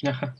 Ajá.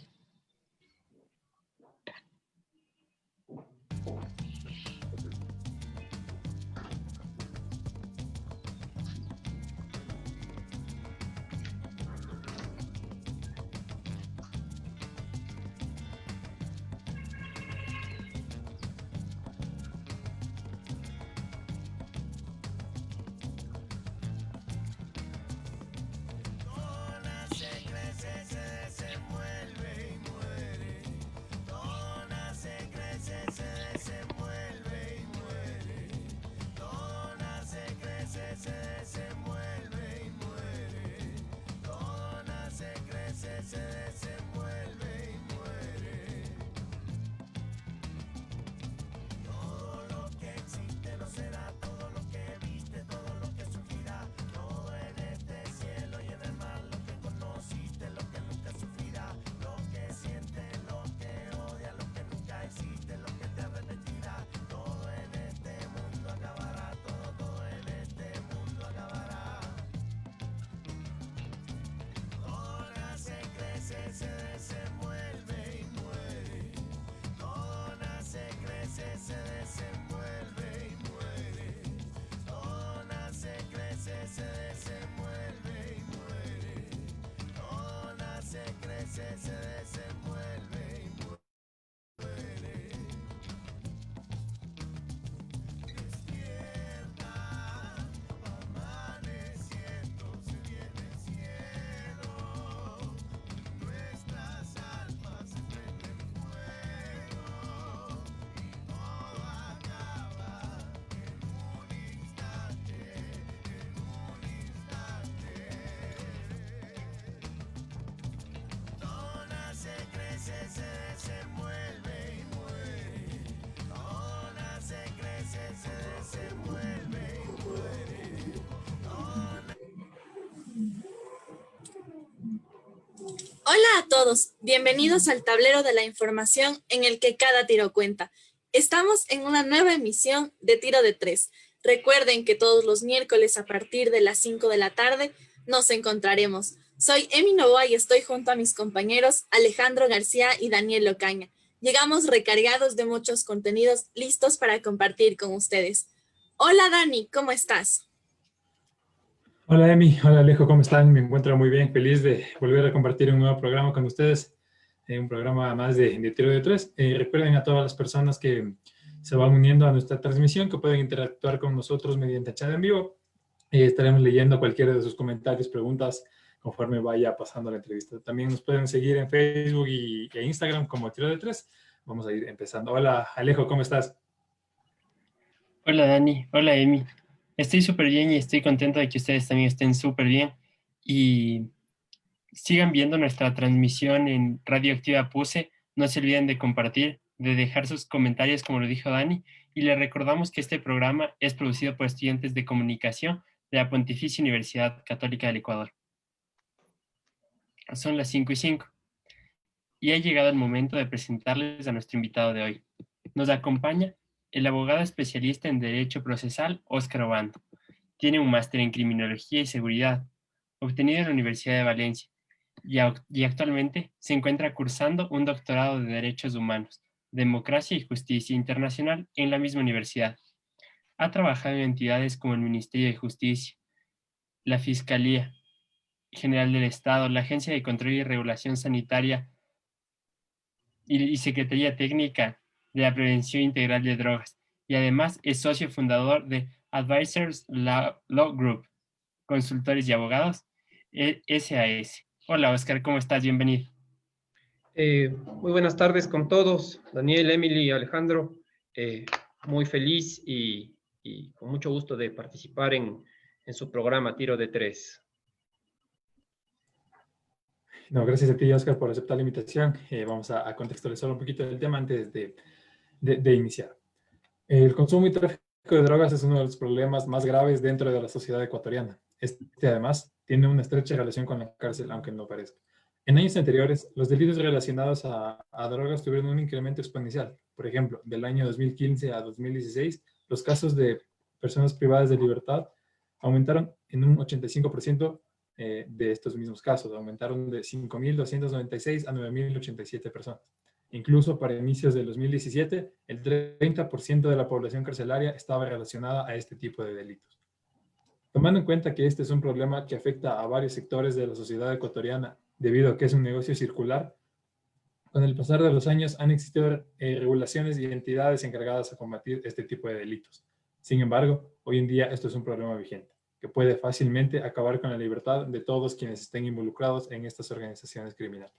Hola a todos, bienvenidos al tablero de la información en el que cada tiro cuenta. Estamos en una nueva emisión de Tiro de Tres. Recuerden que todos los miércoles a partir de las 5 de la tarde nos encontraremos. Soy Emi Novoa y estoy junto a mis compañeros Alejandro García y Daniel Locaña. Llegamos recargados de muchos contenidos listos para compartir con ustedes. Hola Dani, ¿cómo estás? Hola Emi, hola Alejo, ¿cómo están? Me encuentro muy bien, feliz de volver a compartir un nuevo programa con ustedes, un programa más de Tiro de Tres. Recuerden a todas las personas que se van uniendo a nuestra transmisión que pueden interactuar con nosotros mediante chat en vivo. Estaremos leyendo cualquiera de sus comentarios, preguntas, conforme vaya pasando la entrevista. También nos pueden seguir en Facebook e Instagram como Tiro de Tres. Vamos a ir empezando. Hola Alejo, ¿cómo estás? Hola Dani, hola Emi. Estoy súper bien y estoy contento de que ustedes también estén súper bien. Y sigan viendo nuestra transmisión en Radioactiva Puse. No se olviden de compartir, de dejar sus comentarios, como lo dijo Dani. Y les recordamos que este programa es producido por estudiantes de comunicación de la Pontificia Universidad Católica del Ecuador. Son las 5:05. Y ha llegado el momento de presentarles a nuestro invitado de hoy. Nos acompaña el abogado especialista en Derecho Procesal, Óscar Obando. Tiene un máster en Criminología y Seguridad, obtenido en la Universidad de Valencia, y actualmente se encuentra cursando un doctorado de Derechos Humanos, Democracia y Justicia Internacional en la misma universidad. Ha trabajado en entidades como el Ministerio de Justicia, la Fiscalía General del Estado, la Agencia de Control y Regulación Sanitaria y Secretaría Técnica de la Prevención Integral de Drogas, y además es socio fundador de Advisors Law Group, consultores y abogados, SAS. Hola, Oscar, ¿cómo estás? Bienvenido. Muy buenas tardes con todos, Daniel, Emily, Alejandro. Muy feliz y con mucho gusto de participar en su programa Tiro de Tres. No, gracias a ti, Oscar, por aceptar la invitación. Vamos a contextualizar un poquito el tema antes de iniciar. El consumo y tráfico de drogas es uno de los problemas más graves dentro de la sociedad ecuatoriana. Este, además, tiene una estrecha relación con la cárcel, aunque no parezca. En años anteriores, los delitos relacionados a drogas tuvieron un incremento exponencial. Por ejemplo, del año 2015 a 2016, los casos de personas privadas de libertad aumentaron en un 85% de estos mismos casos. Aumentaron de 5.296 a 9.087 personas. Incluso para inicios del 2017, el 30% de la población carcelaria estaba relacionada a este tipo de delitos. Tomando en cuenta que este es un problema que afecta a varios sectores de la sociedad ecuatoriana debido a que es un negocio circular, con el pasar de los años han existido regulaciones y entidades encargadas a combatir este tipo de delitos. Sin embargo, hoy en día esto es un problema vigente, que puede fácilmente acabar con la libertad de todos quienes estén involucrados en estas organizaciones criminales.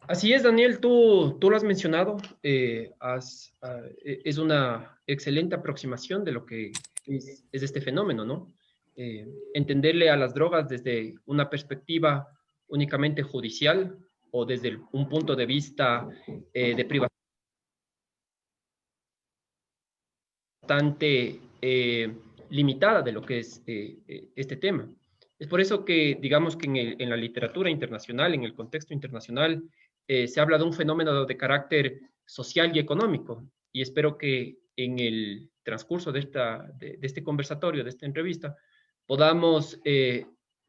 Así es, Daniel, tú lo has mencionado, es una excelente aproximación de lo que es este fenómeno, ¿no? Entenderle a las drogas desde una perspectiva únicamente judicial o desde un punto de vista de privacidad bastante limitada de lo que es este tema. Es por eso que, digamos que en la literatura internacional, en el contexto internacional, se habla de un fenómeno de carácter social y económico. Y espero que en el transcurso de este conversatorio, de esta entrevista, podamos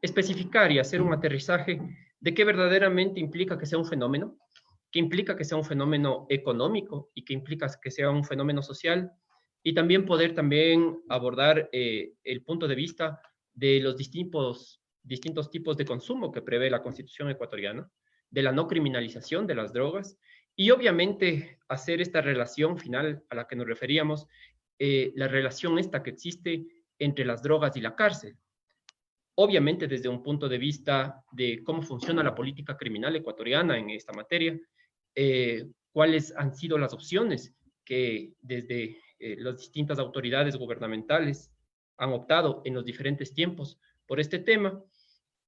especificar y hacer un aterrizaje de qué verdaderamente implica que sea un fenómeno, qué implica que sea un fenómeno económico y qué implica que sea un fenómeno social, y también poder abordar el punto de vista de los distintos tipos de consumo que prevé la Constitución ecuatoriana, de la no criminalización de las drogas, y obviamente hacer esta relación final a la que nos referíamos, la relación esta que existe entre las drogas y la cárcel. Obviamente desde un punto de vista de cómo funciona la política criminal ecuatoriana en esta materia, cuáles han sido las opciones que desde las distintas autoridades gubernamentales han optado en los diferentes tiempos por este tema,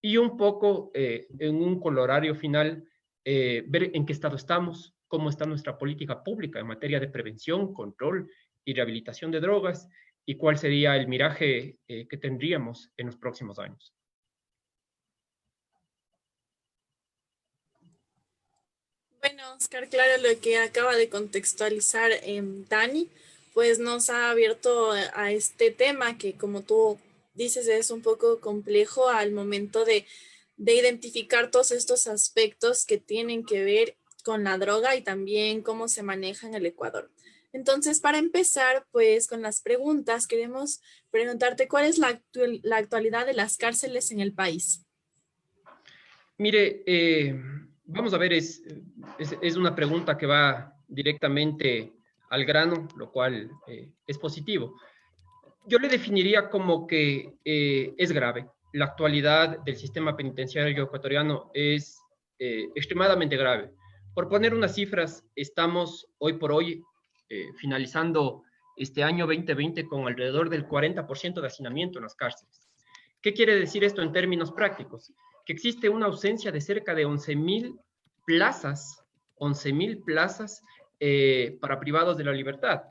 y un poco en un colorario final, ver en qué estado estamos, cómo está nuestra política pública en materia de prevención, control y rehabilitación de drogas, y cuál sería el miraje que tendríamos en los próximos años. Bueno, Oscar, claro, lo que acaba de contextualizar Dani, pues nos ha abierto a este tema que, como tú dices, es un poco complejo al momento de identificar todos estos aspectos que tienen que ver con la droga y también cómo se maneja en el Ecuador. Entonces, para empezar, pues con las preguntas, queremos preguntarte cuál es la actualidad de las cárceles en el país. Mire, vamos a ver, es una pregunta que va directamente al grano, lo cual es positivo. Yo le definiría como que es grave. La actualidad del sistema penitenciario ecuatoriano es extremadamente grave. Por poner unas cifras, estamos hoy por hoy finalizando este año 2020 con alrededor del 40% de hacinamiento en las cárceles. ¿Qué quiere decir esto en términos prácticos? Que existe una ausencia de cerca de 11.000 plazas, 11.000 plazas para privados de la libertad.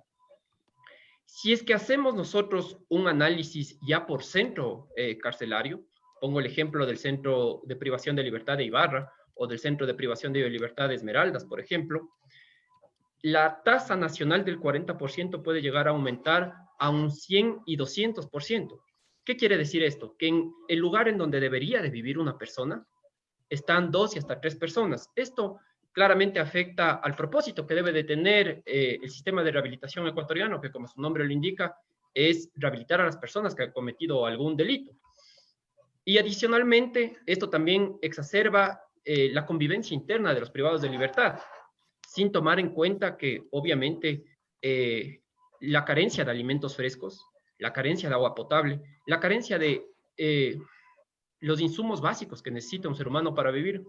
Si es que hacemos nosotros un análisis ya por centro carcelario, pongo el ejemplo del Centro de Privación de Libertad de Ibarra o del Centro de Privación de Libertad de Esmeraldas, por ejemplo, la tasa nacional del 40% puede llegar a aumentar a un 100 y 200%. ¿Qué quiere decir esto? Que en el lugar en donde debería de vivir una persona, están 2 y hasta 3 personas. Esto claramente afecta al propósito que debe de tener el sistema de rehabilitación ecuatoriano, que como su nombre lo indica, es rehabilitar a las personas que han cometido algún delito. Y adicionalmente, esto también exacerba la convivencia interna de los privados de libertad, sin tomar en cuenta que obviamente la carencia de alimentos frescos, la carencia de agua potable, la carencia de los insumos básicos que necesita un ser humano para vivir,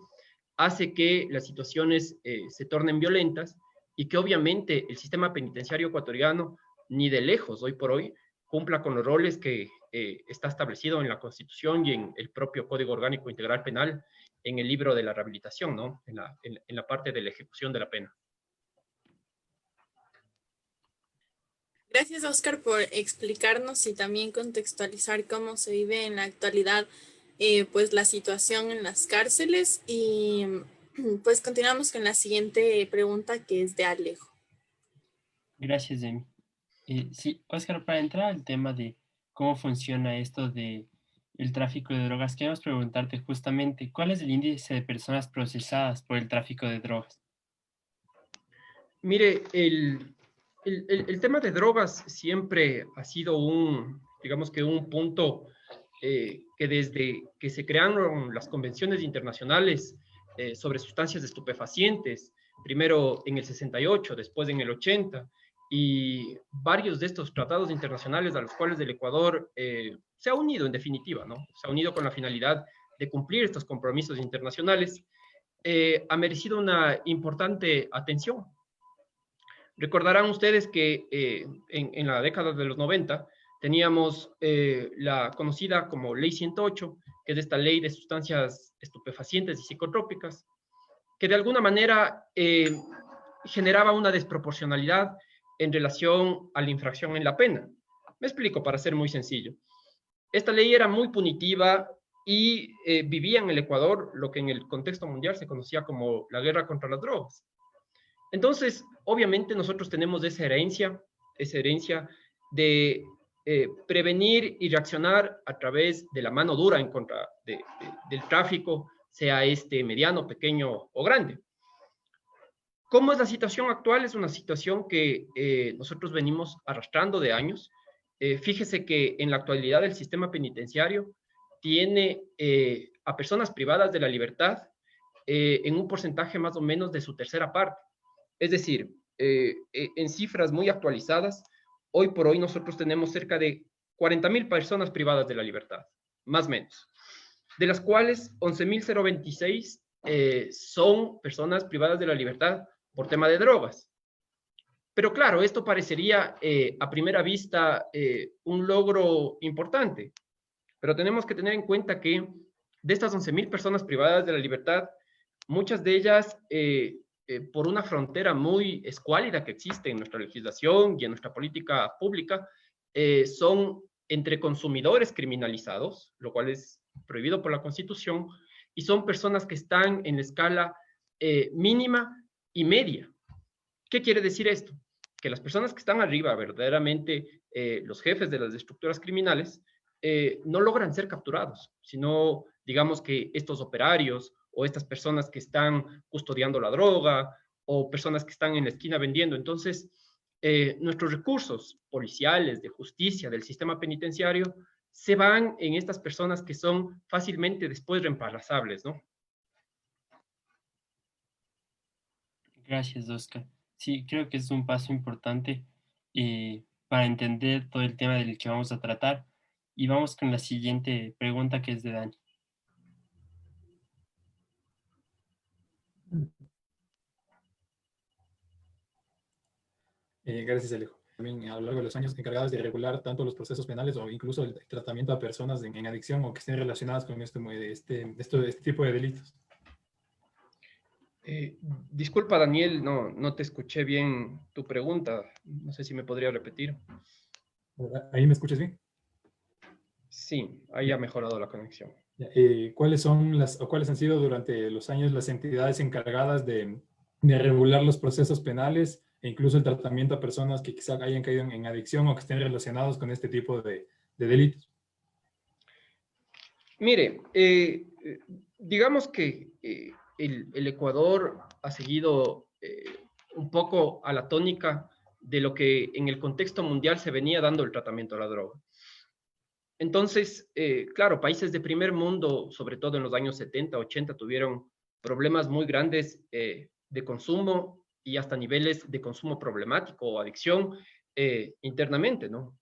hace que las situaciones se tornen violentas y que obviamente el sistema penitenciario ecuatoriano ni de lejos hoy por hoy cumpla con los roles que está establecido en la Constitución y en el propio Código Orgánico Integral Penal, en el libro de la rehabilitación, ¿no? En la parte de la ejecución de la pena. Gracias, Oscar, por explicarnos y también contextualizar cómo se vive en la actualidad pues la situación en las cárceles. Y pues continuamos con la siguiente pregunta, que es de Alejo. Gracias, Demi. Sí, Oscar, para entrar al tema de cómo funciona esto de el tráfico de drogas, queremos preguntarte justamente, ¿cuál es el índice de personas procesadas por el tráfico de drogas? Mire, el tema de drogas siempre ha sido digamos que un punto que desde que se crearon las convenciones internacionales sobre sustancias estupefacientes, primero en el 68, después en el 80, y varios de estos tratados internacionales a los cuales el Ecuador se ha unido en definitiva, ¿no? Se ha unido con la finalidad de cumplir estos compromisos internacionales, ha merecido una importante atención. Recordarán ustedes que en la década de los 90 teníamos la conocida como Ley 108, que es esta ley de sustancias estupefacientes y psicotrópicas, que de alguna manera generaba una desproporcionalidad en relación a la infracción en la pena. Me explico para ser muy sencillo. Esta ley era muy punitiva y vivía en el Ecuador lo que en el contexto mundial se conocía como la guerra contra las drogas. Entonces, obviamente nosotros tenemos esa herencia de prevenir y reaccionar a través de la mano dura en contra del tráfico, sea este mediano, pequeño o grande. ¿Cómo es la situación actual? Es una situación que nosotros venimos arrastrando de años. Fíjese que en la actualidad el sistema penitenciario tiene a personas privadas de la libertad en un porcentaje más o menos de su tercera parte. Es decir, en cifras muy actualizadas, hoy por hoy nosotros tenemos cerca de 40.000 personas privadas de la libertad, más o menos, de las cuales 11.026 son personas privadas de la libertad por tema de drogas. Pero claro, esto parecería a primera vista un logro importante, pero tenemos que tener en cuenta que de estas 11.000 personas privadas de la libertad, muchas de ellas por una frontera muy escuálida que existe en nuestra legislación y en nuestra política pública, son entre consumidores criminalizados, lo cual es prohibido por la Constitución, y son personas que están en la escala mínima y media. ¿Qué quiere decir esto? Que las personas que están arriba, verdaderamente los jefes de las estructuras criminales, no logran ser capturados, sino digamos que estos operarios o estas personas que están custodiando la droga o personas que están en la esquina vendiendo. Entonces, nuestros recursos policiales, de justicia, del sistema penitenciario, se van en estas personas que son fácilmente después reemplazables, ¿no? Gracias, Oscar. Sí, creo que es un paso importante para entender todo el tema del que vamos a tratar. Y vamos con la siguiente pregunta que es de Dani. Gracias, Alejo. También a lo largo de los años encargadas de regular tanto los procesos penales o incluso el tratamiento a personas en adicción o que estén relacionadas con este tipo de delitos. Disculpa, Daniel, no te escuché bien tu pregunta. No sé si me podría repetir. ¿Ahí me escuchas bien? Sí, ahí ha mejorado la conexión. ¿Cuáles han sido durante los años las entidades encargadas de regular los procesos penales e incluso el tratamiento a personas que quizá hayan caído en adicción o que estén relacionados con este tipo de delitos? Mire, digamos que el Ecuador ha seguido un poco a la tónica de lo que en el contexto mundial se venía dando el tratamiento a la droga. Entonces, claro, países de primer mundo, sobre todo en los años 70, 80, tuvieron problemas muy grandes de consumo y hasta niveles de consumo problemático o adicción internamente, ¿no?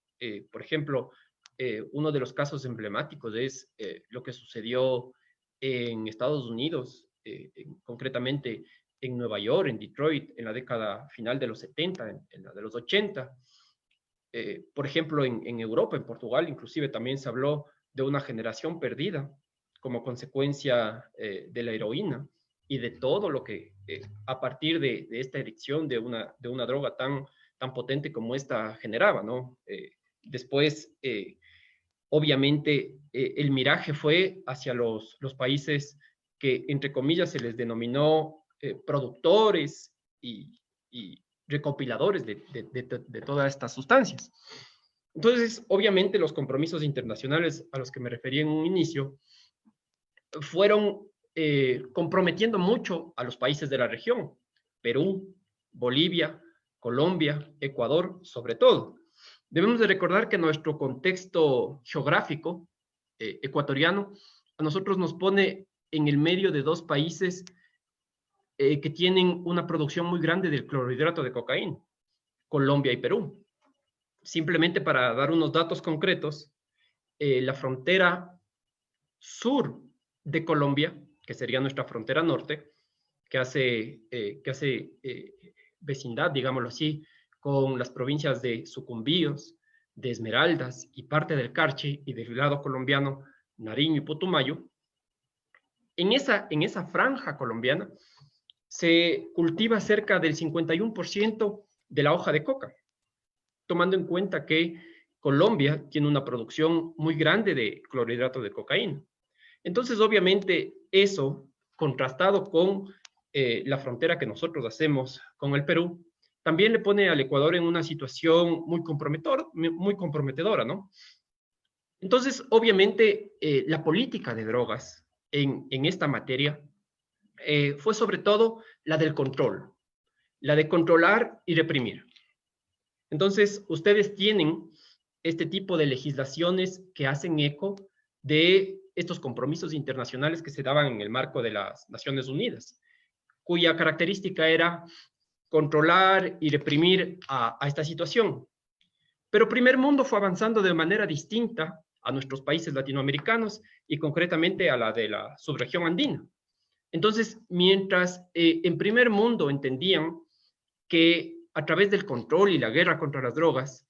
Por ejemplo, uno de los casos emblemáticos es lo que sucedió en Estados Unidos, concretamente en Nueva York, en Detroit, en la década final de los 70, en la de los 80. Por ejemplo, en Europa, en Portugal, inclusive también se habló de una generación perdida como consecuencia de la heroína y de todo lo que a partir de esta adicción de una droga tan potente como esta generaba, ¿no? Después, obviamente, el miraje fue hacia los países que, entre comillas, se les denominó productores y recopiladores de todas estas sustancias. Entonces, obviamente, los compromisos internacionales a los que me referí en un inicio fueron comprometiendo mucho a los países de la región, Perú, Bolivia, Colombia, Ecuador, sobre todo. Debemos de recordar que nuestro contexto geográfico ecuatoriano a nosotros nos pone en el medio de dos países que tienen una producción muy grande del clorhidrato de cocaína, Colombia y Perú. Simplemente para dar unos datos concretos, la frontera sur de Colombia, que sería nuestra frontera norte, que hace vecindad, digámoslo así, con las provincias de Sucumbíos, de Esmeraldas y parte del Carchi, y del lado colombiano, Nariño y Putumayo. En esa franja colombiana se cultiva cerca del 51% de la hoja de coca, tomando en cuenta que Colombia tiene una producción muy grande de clorhidrato de cocaína. Entonces, obviamente, eso, contrastado con la frontera que nosotros hacemos con el Perú, también le pone al Ecuador en una situación muy comprometedora, ¿no? Entonces, obviamente, la política de drogas en esta materia fue sobre todo la del control, la de controlar y reprimir. Entonces, ustedes tienen este tipo de legislaciones que hacen eco de estos compromisos internacionales que se daban en el marco de las Naciones Unidas, cuya característica era controlar y reprimir a esta situación. Pero Primer Mundo fue avanzando de manera distinta a nuestros países latinoamericanos y concretamente a la de la subregión andina. Entonces, mientras en Primer Mundo entendían que a través del control y la guerra contra las drogas,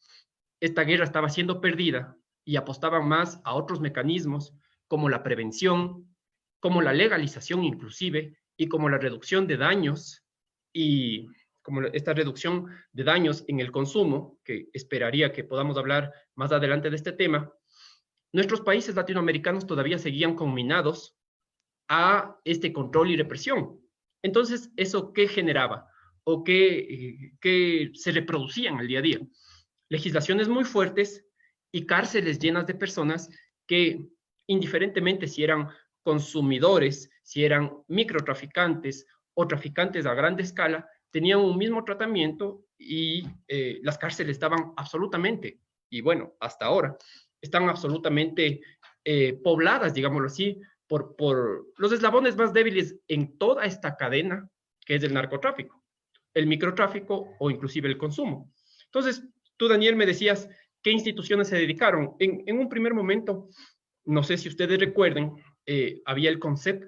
esta guerra estaba siendo perdida y apostaban más a otros mecanismos como la prevención, como la legalización inclusive, y como la reducción de daños, y como esta reducción de daños en el consumo, que esperaría que podamos hablar más adelante de este tema, nuestros países latinoamericanos todavía seguían conminados a este control y represión. Entonces, ¿eso qué generaba? ¿O qué se reproducía en el día a día? Legislaciones muy fuertes y cárceles llenas de personas que, indiferentemente si eran consumidores, si eran microtraficantes o traficantes a gran escala, tenían un mismo tratamiento y las cárceles estaban absolutamente, y bueno, hasta ahora, están absolutamente pobladas, digámoslo así, por los eslabones más débiles en toda esta cadena que es el narcotráfico, el microtráfico o inclusive el consumo. Entonces, tú, Daniel, me decías qué instituciones se dedicaron. En un primer momento, no sé si ustedes recuerden, había el CONCEP.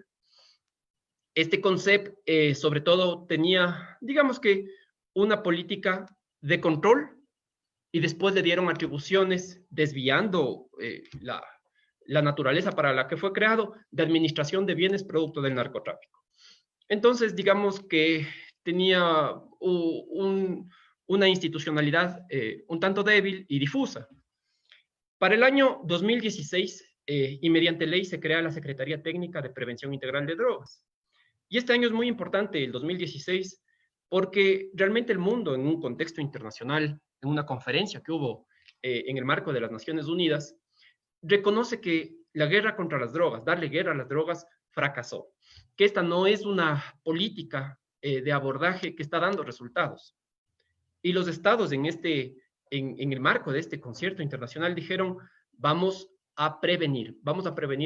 Este CONCEP, sobre todo, tenía, digamos que, una política de control y después le dieron atribuciones desviando la naturaleza para la que fue creado de administración de bienes producto del narcotráfico. Entonces, digamos que tenía una institucionalidad un tanto débil y difusa. Para el año 2016, y mediante ley, se crea la Secretaría Técnica de Prevención Integral de Drogas. Y este año es muy importante, el 2016, porque realmente el mundo, en un contexto internacional, en una conferencia que hubo en el marco de las Naciones Unidas, reconoce que la guerra contra las drogas, darle guerra a las drogas, fracasó. Que esta no es una política de abordaje que está dando resultados. Y los estados en el marco de este concierto internacional dijeron, vamos a prevenir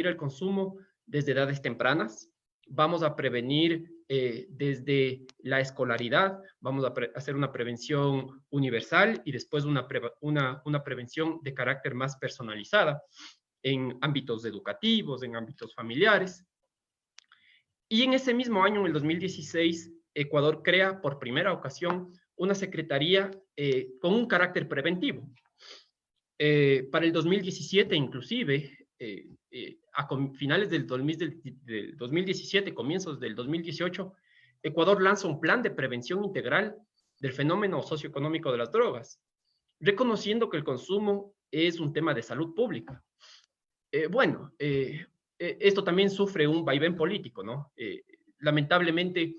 el consumo desde edades tempranas, vamos a prevenir desde la escolaridad, vamos a hacer una prevención universal y después una prevención de carácter más personalizada en ámbitos educativos, en ámbitos familiares. Y en ese mismo año, en el 2016, Ecuador crea por primera ocasión una secretaría con un carácter preventivo. Para el 2017, inclusive, a finales del 2017, comienzos del 2018, Ecuador lanza un plan de prevención integral del fenómeno socioeconómico de las drogas, reconociendo que el consumo es un tema de salud pública. Esto también sufre un vaivén político, ¿no? Lamentablemente,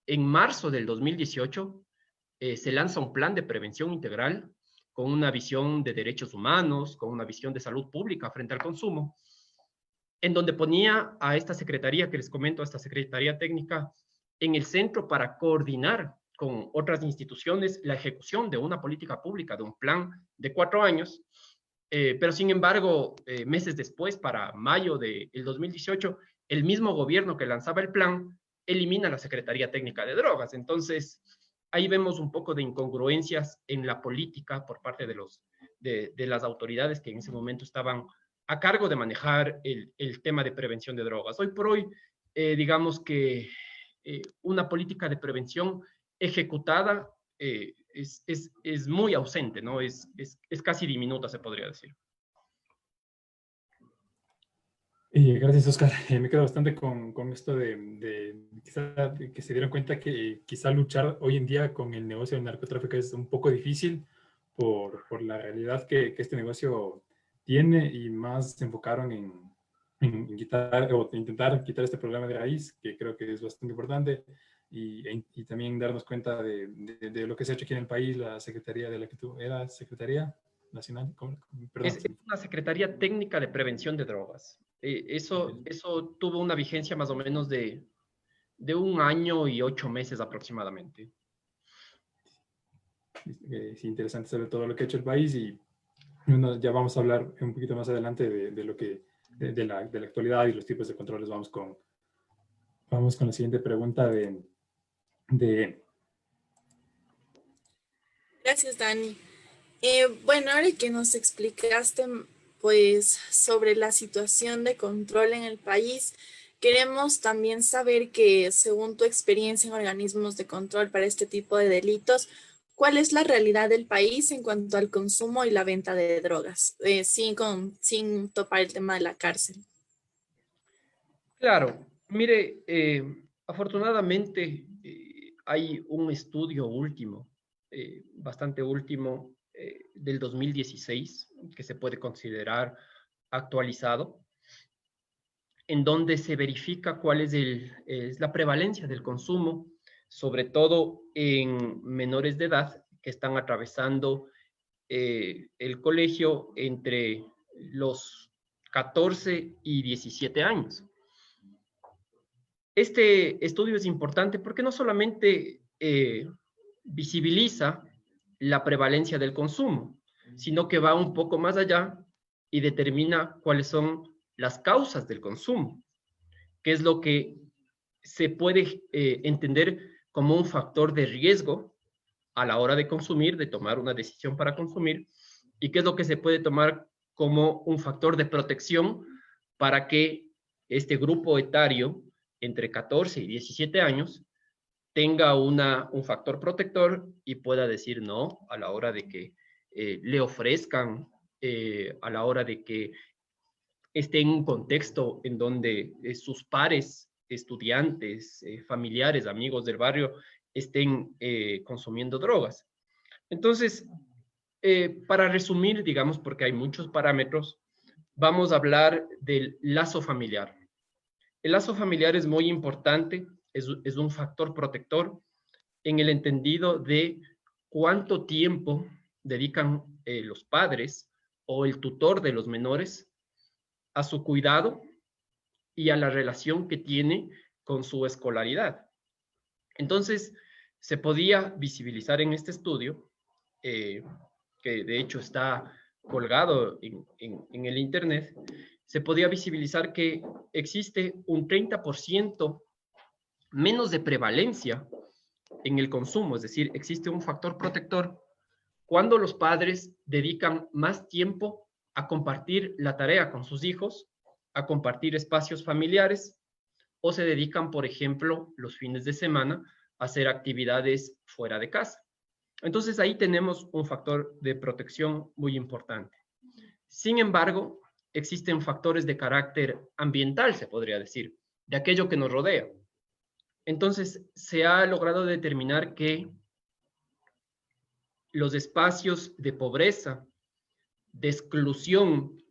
en marzo del 2018, se lanza un plan de prevención integral con una visión de derechos humanos, con una visión de salud pública frente al consumo, en donde ponía a esta secretaría que les comento, a esta secretaría técnica, en el centro para coordinar con otras instituciones la ejecución de una política pública, de un plan de 4 años, pero sin embargo, meses después, para mayo del 2018, el mismo gobierno que lanzaba el plan elimina la Secretaría Técnica de Drogas. Entonces, ahí vemos un poco de incongruencias en la política por parte de las autoridades que en ese momento estaban a cargo de manejar el tema de prevención de drogas. Hoy por hoy, digamos que una política de prevención ejecutada es muy ausente, ¿no? Es casi diminuta, se podría decir. Gracias, Oscar. Me quedo bastante con esto de quizá, que se dieron cuenta que quizá luchar hoy en día con el negocio del narcotráfico es un poco difícil por la realidad que este negocio tiene, y más se enfocaron en quitar o intentar quitar este problema de raíz, que creo que es bastante importante, y también darnos cuenta de lo que se ha hecho aquí en el país. La secretaría de la que tú eras, Secretaría Nacional, perdón. Es una Secretaría Técnica de Prevención de Drogas. Eso tuvo una vigencia más o menos de 1 año y 8 meses aproximadamente. Es interesante saber todo lo que ha hecho el país, y ya vamos a hablar un poquito más adelante de lo que de la actualidad y los tipos de controles. Vamos con la siguiente pregunta de Gracias, Dani. Bueno, ahora que nos explicaste pues sobre la situación de control en el país, queremos también saber que, según tu experiencia en organismos de control para este tipo de delitos, ¿cuál es la realidad del país en cuanto al consumo y la venta de drogas, sin topar el tema de la cárcel? Claro, mire, afortunadamente hay un estudio último, bastante último, del 2016, que se puede considerar actualizado, en donde se verifica cuál es la prevalencia del consumo, sobre todo en menores de edad que están atravesando el colegio entre los 14 y 17 años. Este estudio es importante porque no solamente visibiliza la prevalencia del consumo, sino que va un poco más allá y determina cuáles son las causas del consumo, que es lo que se puede entender como un factor de riesgo a la hora de consumir, de tomar una decisión para consumir, y qué es lo que se puede tomar como un factor de protección para que este grupo etario entre 14 y 17 años tenga un factor protector y pueda decir no a la hora de que le ofrezcan, a la hora de que esté en un contexto en donde sus pares, estudiantes, familiares, amigos del barrio estén consumiendo drogas. Entonces, para resumir, digamos, porque hay muchos parámetros, vamos a hablar del lazo familiar. El lazo familiar es muy importante, es un factor protector en el entendido de cuánto tiempo dedican los padres o el tutor de los menores a su cuidado y a la relación que tiene con su escolaridad. Entonces, se podía visibilizar en este estudio, que de hecho está colgado en el Internet, se podía visibilizar que existe un 30% menos de prevalencia en el consumo, es decir, existe un factor protector cuando los padres dedican más tiempo a compartir la tarea con sus hijos, a compartir espacios familiares, o se dedican, por ejemplo, los fines de semana a hacer actividades fuera de casa. Entonces ahí tenemos un factor de protección muy importante. Sin embargo, existen factores de carácter ambiental, se podría decir, de aquello que nos rodea. Entonces, se ha logrado determinar que los espacios de pobreza, de exclusión,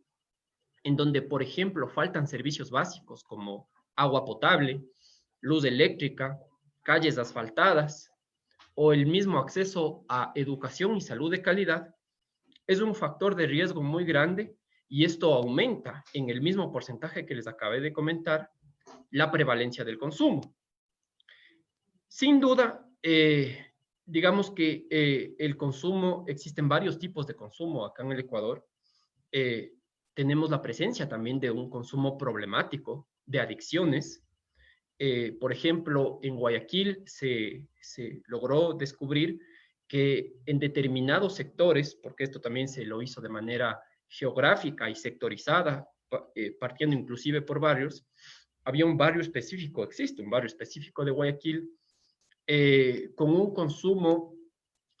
en donde, por ejemplo, faltan servicios básicos como agua potable, luz eléctrica, calles asfaltadas, o el mismo acceso a educación y salud de calidad es un factor de riesgo muy grande y esto aumenta en el mismo porcentaje que les acabé de comentar la prevalencia del consumo. Sin duda, digamos que el consumo, existen varios tipos de consumo acá en el Ecuador. Tenemos la presencia también de un consumo problemático de adicciones. Por ejemplo, en Guayaquil se logró descubrir que en determinados sectores, porque esto también se lo hizo de manera geográfica y sectorizada, partiendo inclusive por barrios, había un barrio específico, existe un barrio específico de Guayaquil, con un consumo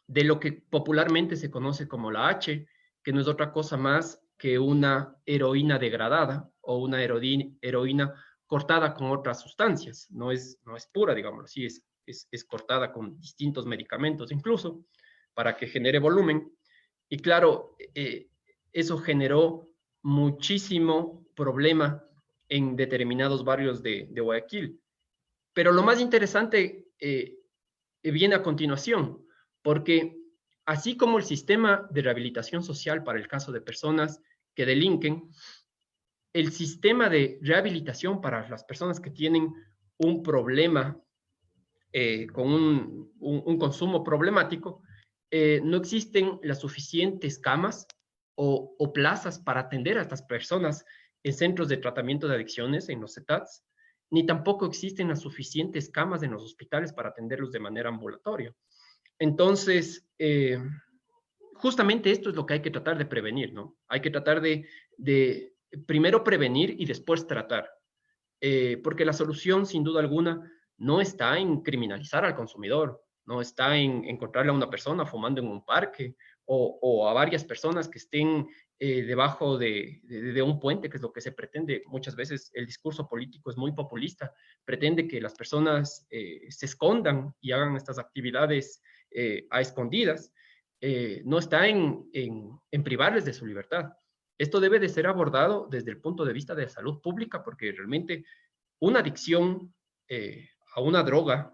de lo que popularmente se conoce como la H, que no es otra cosa más que una heroína degradada o una heroína cortada con otras sustancias. No es pura, digámoslo así, es cortada con distintos medicamentos incluso para que genere volumen. Y claro, eso generó muchísimo problema en determinados barrios de Guayaquil. Pero lo más interesante viene a continuación, porque así como el sistema de rehabilitación social para el caso de personas que delinquen, el sistema de rehabilitación para las personas que tienen un problema con un consumo problemático, no existen las suficientes camas o plazas para atender a estas personas en centros de tratamiento de adicciones, en los CETATs, ni tampoco existen las suficientes camas en los hospitales para atenderlos de manera ambulatoria. Entonces, justamente esto es lo que hay que tratar de prevenir, ¿no? Hay que tratar de primero prevenir y después tratar, porque la solución, sin duda alguna, no está en criminalizar al consumidor, no está en encontrarle a una persona fumando en un parque o a varias personas que estén debajo de un puente, que es lo que se pretende. Muchas veces el discurso político es muy populista, pretende que las personas se escondan y hagan estas actividades a escondidas. No está en privarles de su libertad. Esto debe de ser abordado desde el punto de vista de salud pública, porque realmente una adicción a una droga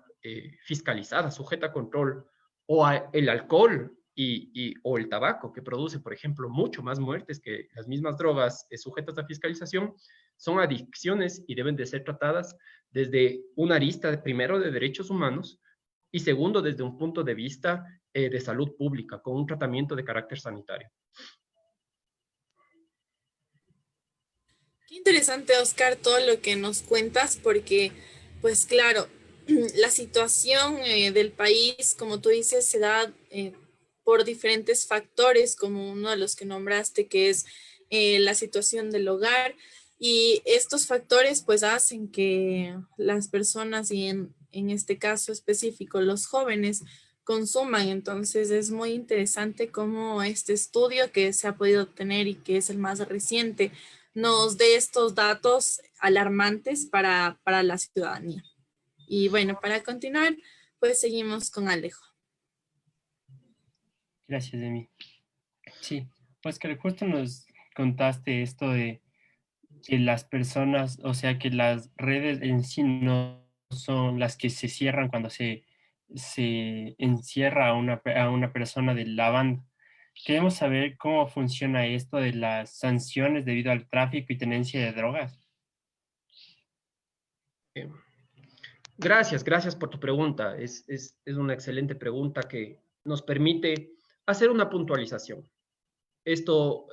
fiscalizada, sujeta a control, o el alcohol o el tabaco, que produce, por ejemplo, mucho más muertes que las mismas drogas sujetas a fiscalización, son adicciones y deben de ser tratadas desde una arista, primero, de derechos humanos, y segundo, desde un punto de vista de salud pública, con un tratamiento de carácter sanitario. Qué interesante, Oscar, todo lo que nos cuentas, porque, pues claro, la situación del país, como tú dices, se da por diferentes factores, como uno de los que nombraste, que es la situación del hogar. Y estos factores, pues, hacen que las personas, y en este caso específico, los jóvenes, consuman. Entonces, es muy interesante cómo este estudio que se ha podido obtener y que es el más reciente, nos dé estos datos alarmantes para la ciudadanía. Y bueno, para continuar, pues seguimos con Alejo. Gracias, Emi. Sí, Oscar, justo nos contaste esto de que las personas, o sea, que las redes en sí no son las que se cierran cuando se encierra a una persona de la banda. Queremos saber cómo funciona esto de las sanciones debido al tráfico y tenencia de drogas. Gracias por tu pregunta. Es una excelente pregunta que nos permite hacer una puntualización. Esto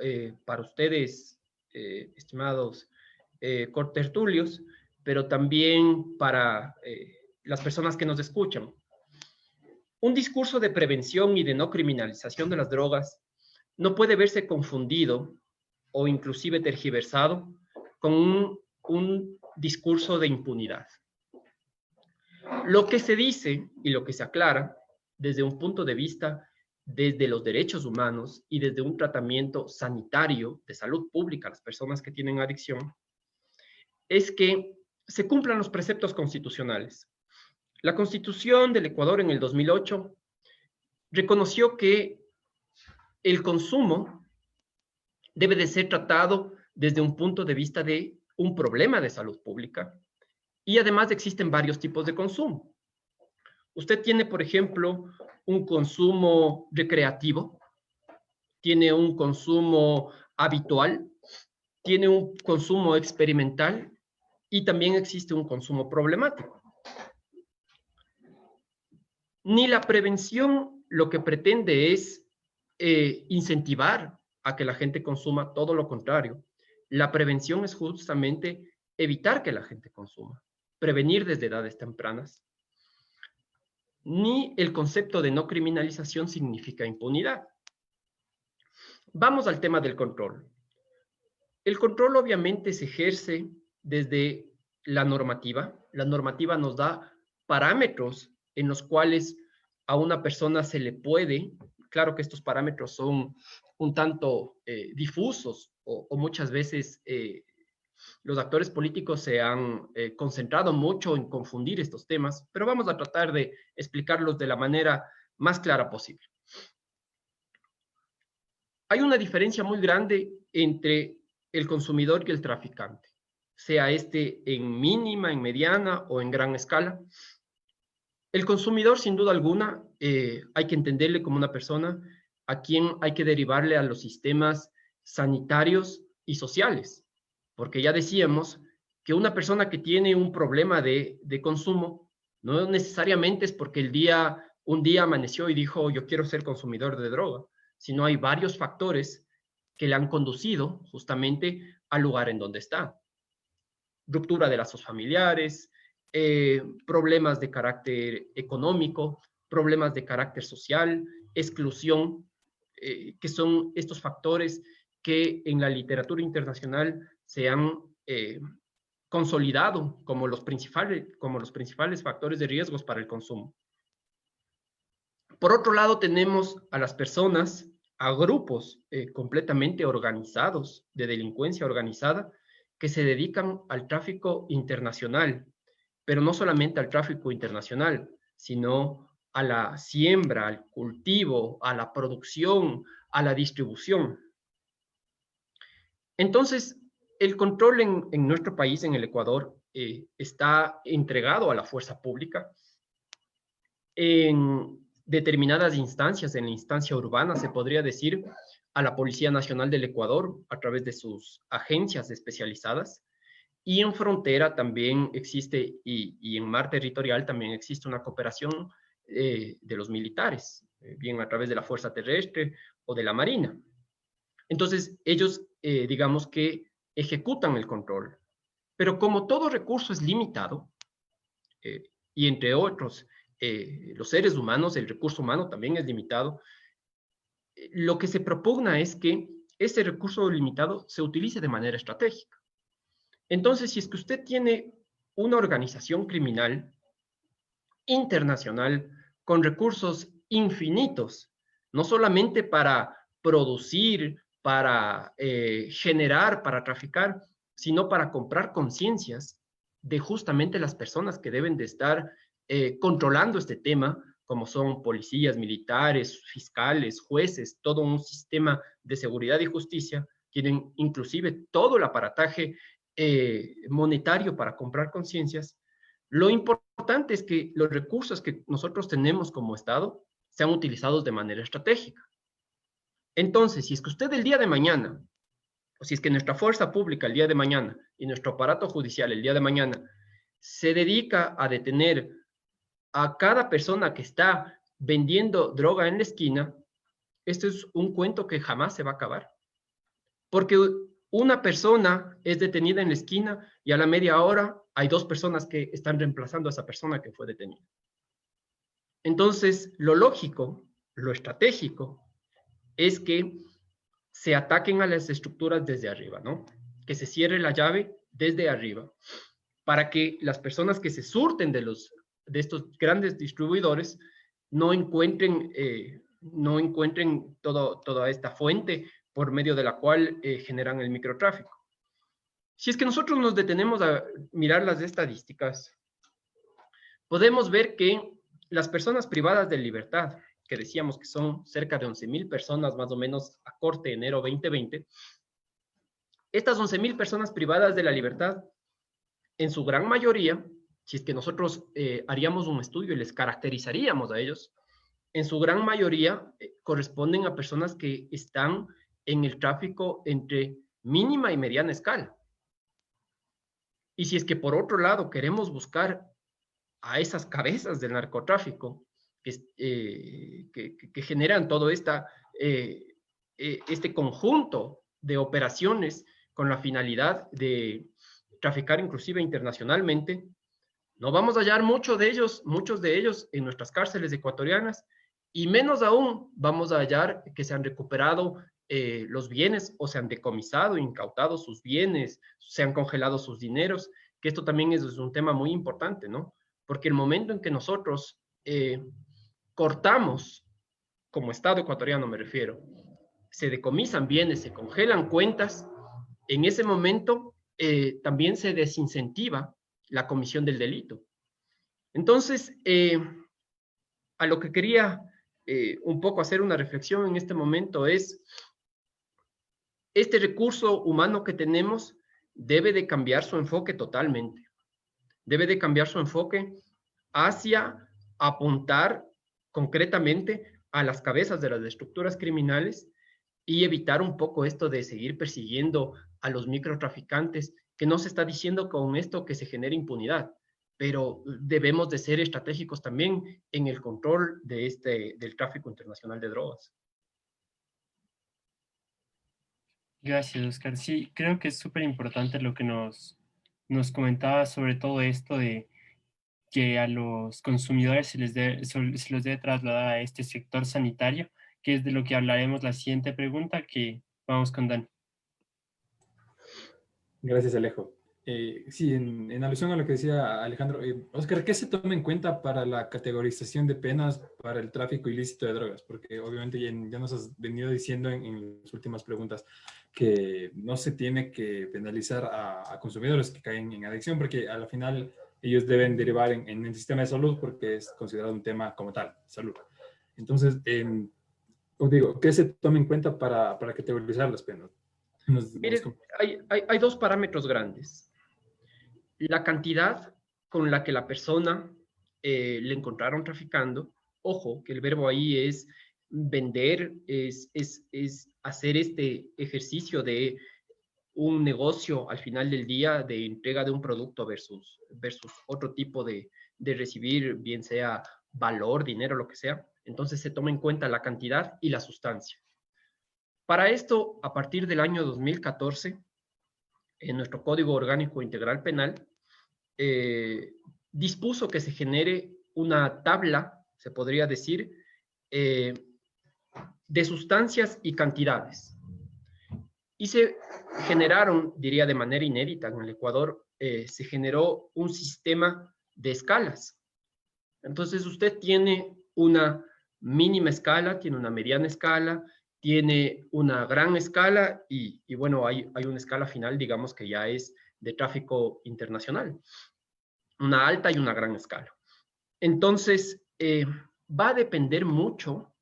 para ustedes, estimados contertulios, pero también para las personas que nos escuchan. Un discurso de prevención y de no criminalización de las drogas no puede verse confundido o inclusive tergiversado con un discurso de impunidad. Lo que se dice y lo que se aclara desde un punto de vista desde los derechos humanos y desde un tratamiento sanitario de salud pública a las personas que tienen adicción, es que se cumplan los preceptos constitucionales. La Constitución del Ecuador en el 2008 reconoció que el consumo debe de ser tratado desde un punto de vista de un problema de salud pública y además existen varios tipos de consumo. Usted tiene, por ejemplo, un consumo recreativo, tiene un consumo habitual, tiene un consumo experimental y también existe un consumo problemático. Ni la prevención lo que pretende es incentivar a que la gente consuma, todo lo contrario. La prevención es justamente evitar que la gente consuma, prevenir desde edades tempranas. Ni el concepto de no criminalización significa impunidad. Vamos al tema del control. El control obviamente se ejerce desde la normativa. La normativa nos da parámetros en los cuales a una persona se le puede, claro que estos parámetros son un tanto difusos o muchas veces los actores políticos se han concentrado mucho en confundir estos temas, pero vamos a tratar de explicarlos de la manera más clara posible. Hay una diferencia muy grande entre el consumidor y el traficante, sea este en mínima, en mediana o en gran escala. El consumidor, sin duda alguna, hay que entenderle como una persona a quien hay que derivarle a los sistemas sanitarios y sociales, porque ya decíamos que una persona que tiene un problema de consumo no necesariamente es porque un día amaneció y dijo yo quiero ser consumidor de droga, sino hay varios factores que le han conducido justamente al lugar en donde está. Ruptura de lazos familiares, problemas de carácter económico, problemas de carácter social, exclusión, que son estos factores que en la literatura internacional se han consolidado como los principales factores de riesgos para el consumo. Por otro lado, tenemos a las personas, a grupos completamente organizados de delincuencia organizada que se dedican al tráfico internacional, pero no solamente al tráfico internacional, sino a la siembra, al cultivo, a la producción, a la distribución. Entonces, el control en nuestro país, en el Ecuador, está entregado a la fuerza pública. En determinadas instancias, en la instancia urbana, se podría decir, a la Policía Nacional del Ecuador, a través de sus agencias especializadas, y en frontera también existe, y en mar territorial también existe una cooperación de los militares, bien a través de la Fuerza Terrestre o de la Marina. Entonces, ellos, digamos que ejecutan el control. Pero como todo recurso es limitado, y entre otros, los seres humanos, el recurso humano también es limitado, lo que se propugna es que ese recurso limitado se utilice de manera estratégica. Entonces, si es que usted tiene una organización criminal internacional con recursos infinitos, no solamente para producir, para generar, para traficar, sino para comprar conciencias de justamente las personas que deben de estar controlando este tema, como son policías, militares, fiscales, jueces, todo un sistema de seguridad y justicia, tienen inclusive todo el aparataje monetario para comprar conciencias. Lo importante es que los recursos que nosotros tenemos como Estado sean utilizados de manera estratégica. Entonces, si es que usted el día de mañana, o si es que nuestra fuerza pública el día de mañana y nuestro aparato judicial el día de mañana se dedica a detener a cada persona que está vendiendo droga en la esquina, esto es un cuento que jamás se va a acabar. Porque una persona es detenida en la esquina y a la media hora hay 2 personas que están reemplazando a esa persona que fue detenida. Entonces, lo lógico, lo estratégico, es que se ataquen a las estructuras desde arriba, ¿no? Que se cierre la llave desde arriba, para que las personas que se surten de estos grandes distribuidores no encuentren toda esta fuente por medio de la cual generan el microtráfico. Si es que nosotros nos detenemos a mirar las estadísticas, podemos ver que las personas privadas de libertad, que decíamos que son cerca de 11,000 personas más o menos a corte de enero 2020, estas 11,000 personas privadas de la libertad, en su gran mayoría, si es que nosotros haríamos un estudio y les caracterizaríamos a ellos, en su gran mayoría corresponden a personas que están en el tráfico entre mínima y mediana escala. Y si es que por otro lado queremos buscar a esas cabezas del narcotráfico que generan todo este conjunto de operaciones con la finalidad de traficar inclusive internacionalmente, no vamos a hallar muchos de ellos en nuestras cárceles ecuatorianas, y menos aún vamos a hallar que se han recuperado los bienes, o se han decomisado, incautado sus bienes, se han congelado sus dineros, que esto también es un tema muy importante, ¿no? Porque el momento en que nosotros cortamos, como Estado ecuatoriano me refiero, se decomisan bienes, se congelan cuentas, en ese momento también se desincentiva la comisión del delito. Entonces, a lo que quería un poco hacer una reflexión en este momento es, este recurso humano que tenemos debe de cambiar su enfoque totalmente. Debe de cambiar su enfoque hacia apuntar concretamente a las cabezas de las estructuras criminales y evitar un poco esto de seguir persiguiendo a los microtraficantes, que no se está diciendo con esto que se genere impunidad, pero debemos de ser estratégicos también en el control de del tráfico internacional de drogas. Gracias, Oscar. Sí, creo que es súper importante lo que nos comentaba sobre todo esto de que a los consumidores se les debe trasladar a este sector sanitario, que es de lo que hablaremos la siguiente pregunta, que vamos con Dani. Gracias, Alejo. Sí, en alusión a lo que decía Alejandro, Oscar, ¿qué se toma en cuenta para la categorización de penas para el tráfico ilícito de drogas? Porque obviamente ya nos has venido diciendo en las últimas preguntas que no se tiene que penalizar a consumidores que caen en adicción, porque al final ellos deben derivar en el sistema de salud porque es considerado un tema como tal, salud. Entonces, os digo, ¿qué se toma en cuenta para categorizar las penas? Mire, hay dos parámetros grandes. La cantidad con la que la persona le encontraron traficando. Ojo, que el verbo ahí es vender, es hacer este ejercicio de un negocio al final del día de entrega de un producto versus otro tipo de recibir, bien sea valor, dinero, lo que sea. Entonces se toma en cuenta la cantidad y la sustancia. Para esto, a partir del año 2014, en nuestro Código Orgánico Integral Penal, dispuso que se genere una tabla, se podría decir, de sustancias y cantidades. Y se generaron, diría de manera inédita en el Ecuador, se generó un sistema de escalas. Entonces usted tiene una mínima escala, tiene una mediana escala, tiene una gran escala y bueno, hay una escala final, digamos, que ya es de tráfico internacional. Una alta y una gran escala. Entonces, va a depender mucho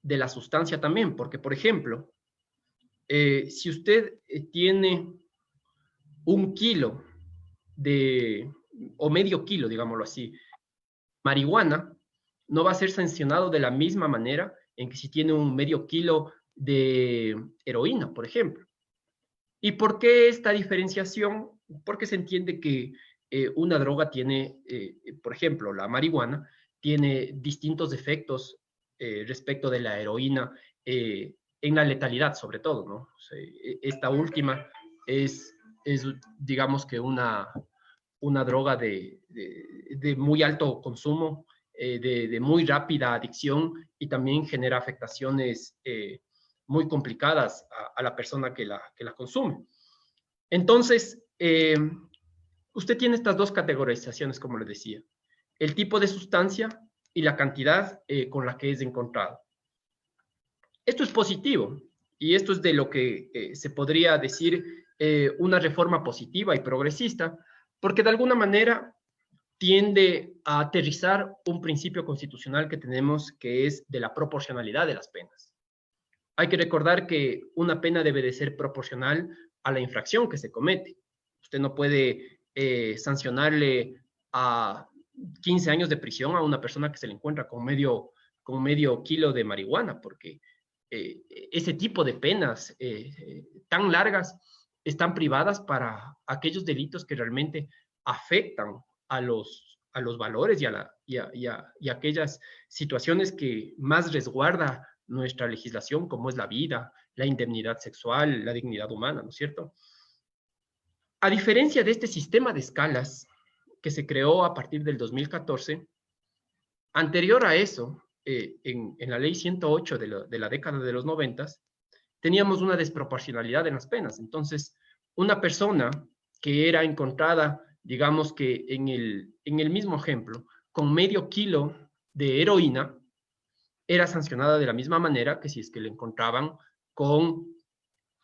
de la sustancia también, porque, por ejemplo, si usted tiene 1 kilo o medio kilo, digámoslo así, marihuana, no va a ser sancionado de la misma manera en que si tiene un medio kilo de heroína, por ejemplo. ¿Y por qué esta diferenciación? Porque se entiende que una droga tiene, por ejemplo, la marihuana, tiene distintos efectos respecto de la heroína en la letalidad, sobre todo, ¿no? O sea, esta última es, digamos que una droga de muy alto consumo, de muy rápida adicción y también genera afectaciones muy complicadas a la persona que la consume. Entonces, usted tiene estas dos categorizaciones, como les decía, el tipo de sustancia y la cantidad con la que es encontrado. Esto es positivo y esto es de lo que se podría decir una reforma positiva y progresista, porque de alguna manera tiende a aterrizar un principio constitucional que tenemos, que es de la proporcionalidad de las penas. Hay que recordar que una pena debe de ser proporcional a la infracción que se comete. Usted no puede sancionarle a 15 años de prisión a una persona que se le encuentra con medio kilo de marihuana, porque ese tipo de penas tan largas están privadas para aquellos delitos que realmente afectan a los valores y aquellas situaciones que más resguarda nuestra legislación, como es la vida, la indemnidad sexual, la dignidad humana, ¿no es cierto? A diferencia de este sistema de escalas que se creó a partir del 2014, anterior a eso, en la ley 108 de la década de los 90, teníamos una desproporcionalidad en las penas. Entonces, una persona que era encontrada, digamos que en el mismo ejemplo, con medio kilo de heroína, era sancionada de la misma manera que si es que le encontraban con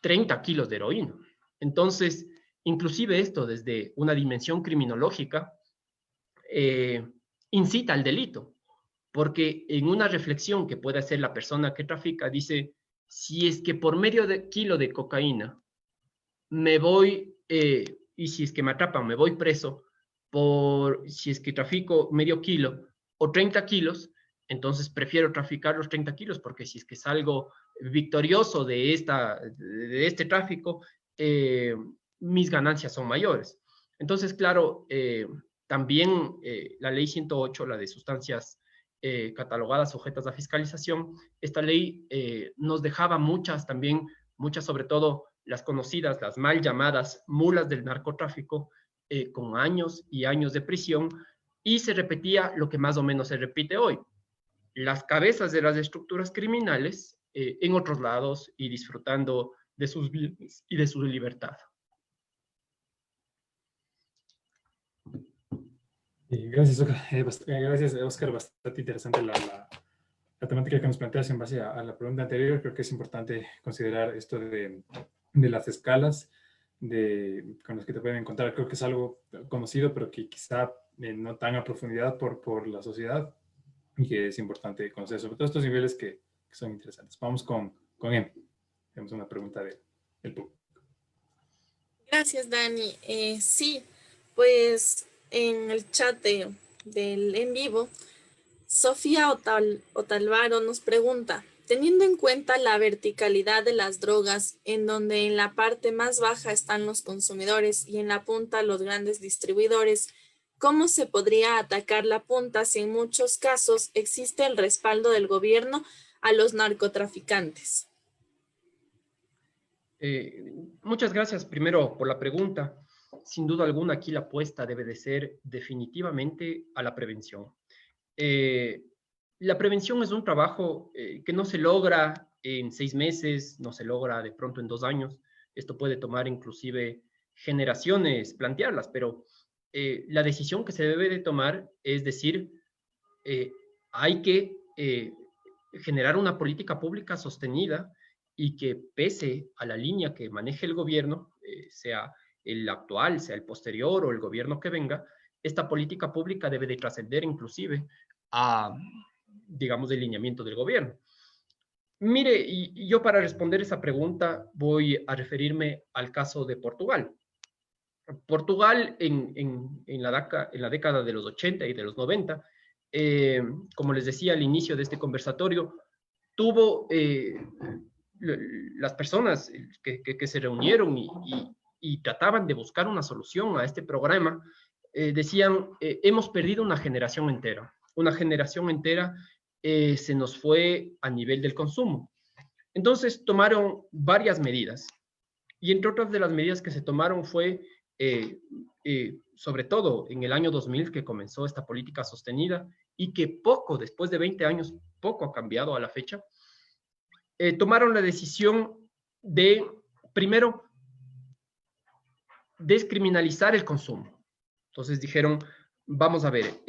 30 kilos de heroína. Entonces, inclusive esto desde una dimensión criminológica incita al delito, porque en una reflexión que puede hacer la persona que trafica, dice, si es que por medio de kilo de cocaína me voy, y si es que me atrapan, me voy preso, si es que trafico medio kilo o 30 kilos, entonces prefiero traficar los 30 kilos, porque si es que salgo victorioso de este tráfico, mis ganancias son mayores. Entonces, claro, también la ley 108, la de sustancias catalogadas sujetas a fiscalización, esta ley nos dejaba muchas sobre todo las conocidas, las mal llamadas mulas del narcotráfico, con años y años de prisión, y se repetía lo que más o menos se repite hoy. Las cabezas de las estructuras criminales en otros lados y disfrutando de sus bienes y de su libertad. Gracias, Oscar. Bastante interesante la temática que nos planteas en base a la pregunta anterior. Creo que es importante considerar esto de las escalas con las que te pueden encontrar. Creo que es algo conocido, pero que quizá no tan a profundidad por la sociedad, y que es importante conocer, sobre todo estos niveles que son interesantes. Vamos con Em. Tenemos una pregunta del público. Gracias, Dani. Sí, pues en el chat del en vivo, Sofía Otalvaro nos pregunta, teniendo en cuenta la verticalidad de las drogas, en donde en la parte más baja están los consumidores y en la punta los grandes distribuidores, ¿cómo se podría atacar la punta si en muchos casos existe el respaldo del gobierno a los narcotraficantes? Muchas gracias primero por la pregunta. Sin duda alguna, aquí la apuesta debe de ser definitivamente a la prevención. La prevención es un trabajo que no se logra en 6 meses, no se logra de pronto en 2 años. Esto puede tomar inclusive generaciones plantearlas, pero la decisión que se debe de tomar es decir, hay que generar una política pública sostenida y que pese a la línea que maneje el gobierno, sea el actual, sea el posterior o el gobierno que venga, esta política pública debe de trascender inclusive a, digamos, el lineamiento del gobierno. Mire, y yo para responder esa pregunta voy a referirme al caso de Portugal. Portugal en la década de los 80 y de los 90, como les decía al inicio de este conversatorio, tuvo las personas que se reunieron y trataban de buscar una solución a este programa, decían, hemos perdido una generación entera. Una generación entera se nos fue a nivel del consumo. Entonces tomaron varias medidas. Y entre otras de las medidas que se tomaron fue, sobre todo en el año 2000, que comenzó esta política sostenida y que poco, después de 20 años, poco ha cambiado a la fecha, tomaron la decisión de, primero, descriminalizar el consumo. Entonces dijeron, vamos a ver,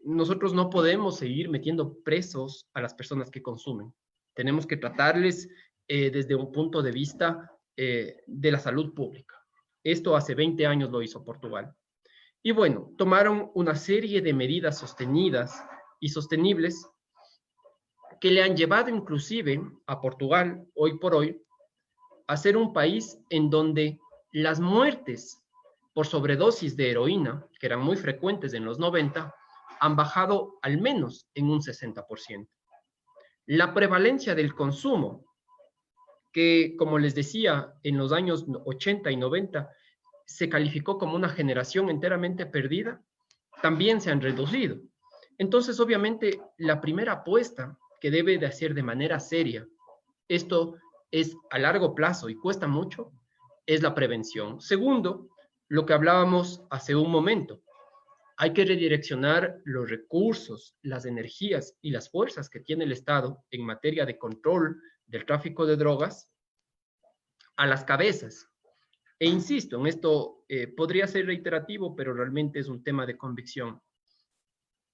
nosotros no podemos seguir metiendo presos a las personas que consumen. Tenemos que tratarles desde un punto de vista de la salud pública. Esto hace 20 años lo hizo Portugal. Y bueno, tomaron una serie de medidas sostenidas y sostenibles que le han llevado inclusive a Portugal, hoy por hoy, a ser un país en donde las muertes por sobredosis de heroína, que eran muy frecuentes en los 90, han bajado al menos en un 60%. La prevalencia del consumo, que como les decía, en los años 80 y 90 se calificó como una generación enteramente perdida, también se han reducido. Entonces, obviamente, la primera apuesta que debe de hacer de manera seria, esto es a largo plazo y cuesta mucho, es la prevención. Segundo, lo que hablábamos hace un momento, hay que redireccionar los recursos, las energías y las fuerzas que tiene el Estado en materia de control del tráfico de drogas a las cabezas. E insisto, en esto podría ser reiterativo, pero realmente es un tema de convicción.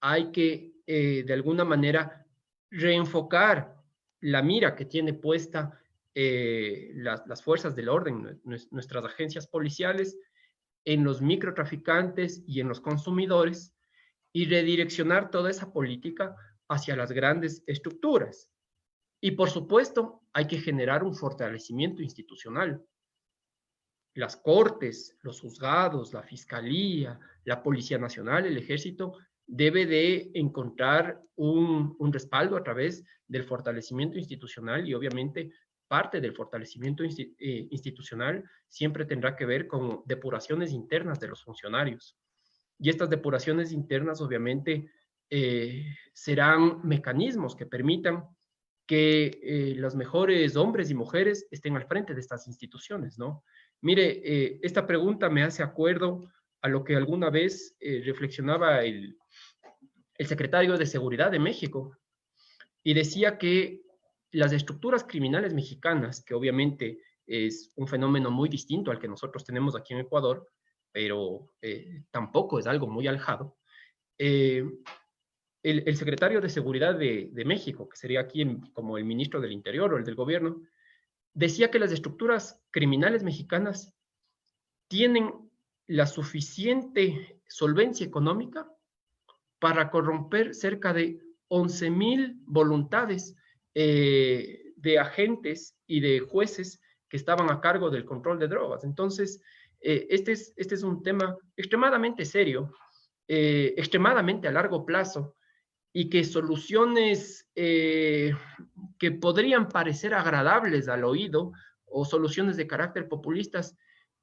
Hay que, de alguna manera, reenfocar la mira que tiene puesta las fuerzas del orden, nuestras agencias policiales, en los microtraficantes y en los consumidores, y redireccionar toda esa política hacia las grandes estructuras. Y por supuesto, hay que generar un fortalecimiento institucional. Las cortes, los juzgados, la fiscalía, la Policía Nacional, el Ejército, debe de encontrar un respaldo a través del fortalecimiento institucional, y obviamente parte del fortalecimiento institucional siempre tendrá que ver con depuraciones internas de los funcionarios. Y estas depuraciones internas obviamente serán mecanismos que permitan que los mejores hombres y mujeres estén al frente de estas instituciones, ¿no? Mire, esta pregunta me hace acuerdo a lo que alguna vez reflexionaba el secretario de Seguridad de México, y decía que las estructuras criminales mexicanas, que obviamente es un fenómeno muy distinto al que nosotros tenemos aquí en Ecuador, pero tampoco es algo muy alejado, el secretario de Seguridad de México, que sería aquí como el ministro del Interior o el del gobierno, decía que las estructuras criminales mexicanas tienen la suficiente solvencia económica para corromper cerca de 11,000 voluntades de agentes y de jueces que estaban a cargo del control de drogas. Entonces, este es un tema extremadamente serio, extremadamente a largo plazo, y que soluciones que podrían parecer agradables al oído o soluciones de carácter populistas,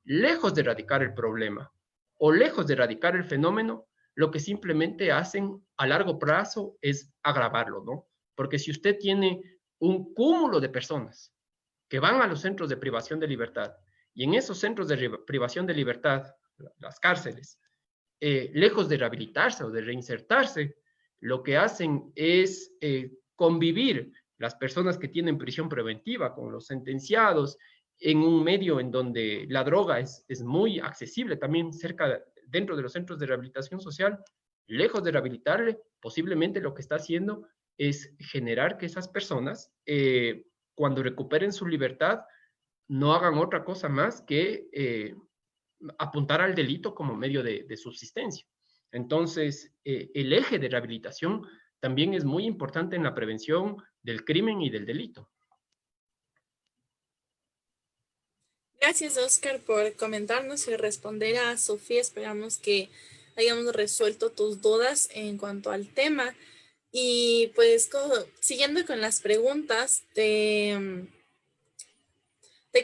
lejos de erradicar el problema o lejos de erradicar el fenómeno, lo que simplemente hacen a largo plazo es agravarlo, ¿no? Porque si usted tiene un cúmulo de personas que van a los centros de privación de libertad, y en esos centros de privación de libertad, las cárceles, lejos de rehabilitarse o de reinsertarse, lo que hacen es convivir las personas que tienen prisión preventiva con los sentenciados en un medio en donde la droga es muy accesible también dentro de los centros de rehabilitación social. Lejos de rehabilitarle, posiblemente lo que está haciendo es generar que esas personas, cuando recuperen su libertad, no hagan otra cosa más que apuntar al delito como medio de subsistencia. Entonces, el eje de rehabilitación también es muy importante en la prevención del crimen y del delito. Gracias, Oscar, por comentarnos y responder a Sofía. Esperamos que hayamos resuelto tus dudas en cuanto al tema. Y pues, siguiendo con las preguntas, te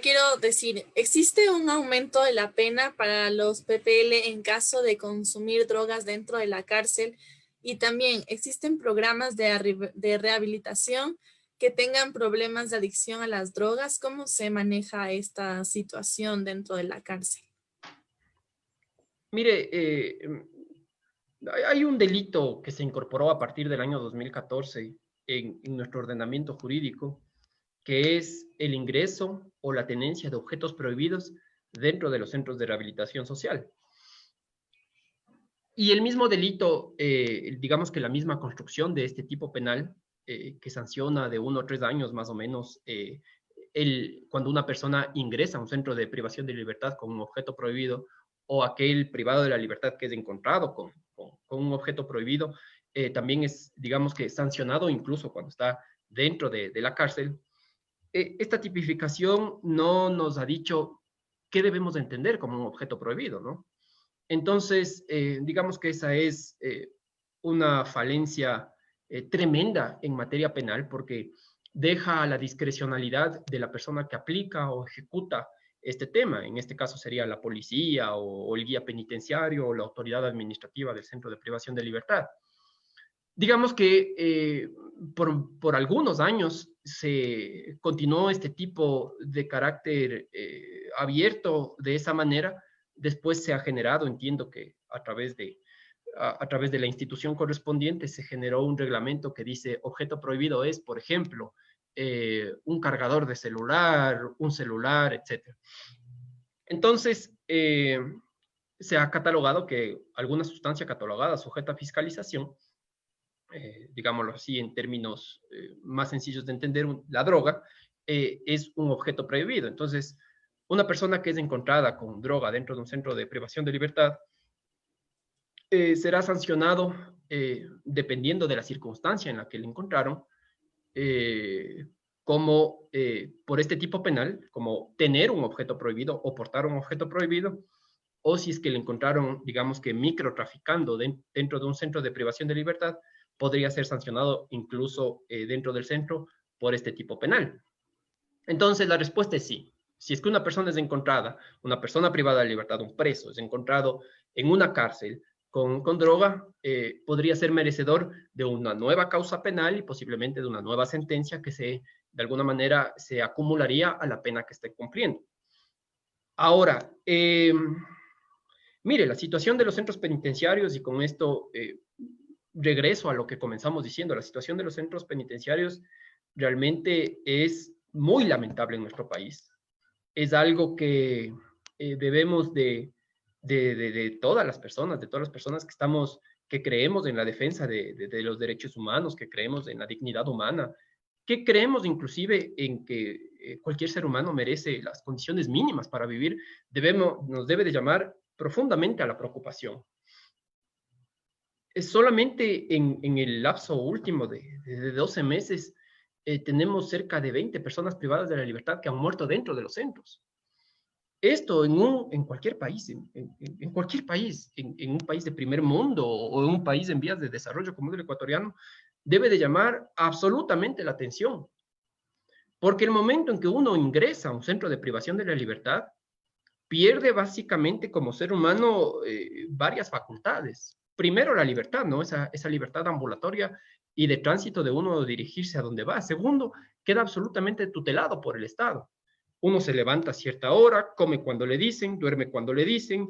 quiero decir, ¿existe un aumento de la pena para los PPL en caso de consumir drogas dentro de la cárcel? Y también, ¿existen programas de rehabilitación que tengan problemas de adicción a las drogas? ¿Cómo se maneja esta situación dentro de la cárcel? Mire, hay un delito que se incorporó a partir del año 2014 en nuestro ordenamiento jurídico, que es el ingreso o la tenencia de objetos prohibidos dentro de los centros de rehabilitación social. Y el mismo delito, digamos que la misma construcción de este tipo penal, que sanciona de 1 a 3 años más o menos cuando una persona ingresa a un centro de privación de libertad con un objeto prohibido, o aquel privado de la libertad que es encontrado con un objeto prohibido, también es, digamos que, sancionado incluso cuando está dentro de la cárcel. Esta tipificación no nos ha dicho qué debemos entender como un objeto prohibido, ¿no? Entonces, digamos que esa es una falencia tremenda en materia penal, porque deja a la discrecionalidad de la persona que aplica o ejecuta este tema. En este caso sería la policía o el guía penitenciario o la autoridad administrativa del Centro de Privación de Libertad. Digamos que por algunos años se continuó este tipo de carácter abierto de esa manera. Después se ha generado, entiendo que a través de la institución correspondiente se generó un reglamento que dice objeto prohibido es, por ejemplo, un cargador de celular, un celular, etc. Entonces, se ha catalogado que alguna sustancia catalogada sujeta a fiscalización, digámoslo así en términos más sencillos de entender, la droga es un objeto prohibido. Entonces, una persona que es encontrada con droga dentro de un centro de privación de libertad será sancionado dependiendo de la circunstancia en la que le encontraron, como por este tipo penal, como tener un objeto prohibido o portar un objeto prohibido, o si es que le encontraron, digamos que microtraficando dentro de un centro de privación de libertad, podría ser sancionado incluso dentro del centro por este tipo penal. Entonces, la respuesta es sí. Si es que una persona es encontrada, una persona privada de libertad, un preso, es encontrado en una cárcel con droga, podría ser merecedor de una nueva causa penal y posiblemente de una nueva sentencia que de alguna manera se acumularía a la pena que esté cumpliendo. Ahora, mire, la situación de los centros penitenciarios, y con esto regreso a lo que comenzamos diciendo, la situación de los centros penitenciarios realmente es muy lamentable en nuestro país. Es algo que debemos de todas las personas, que creemos en la defensa de los derechos humanos, que creemos en la dignidad humana, que creemos inclusive en que cualquier ser humano merece las condiciones mínimas para vivir, nos debe de llamar profundamente a la preocupación. Es solamente en el lapso último de 12 meses tenemos cerca de 20 personas privadas de la libertad que han muerto dentro de los centros. Esto en cualquier país, en cualquier país, en un país de primer mundo o en un país en vías de desarrollo como el ecuatoriano, debe de llamar absolutamente la atención. Porque el momento en que uno ingresa a un centro de privación de la libertad, pierde básicamente como ser humano varias facultades. Primero, la libertad, ¿no? Esa libertad ambulatoria y de tránsito de uno dirigirse a donde va. Segundo, queda absolutamente tutelado por el Estado. Uno se levanta a cierta hora, come cuando le dicen, duerme cuando le dicen,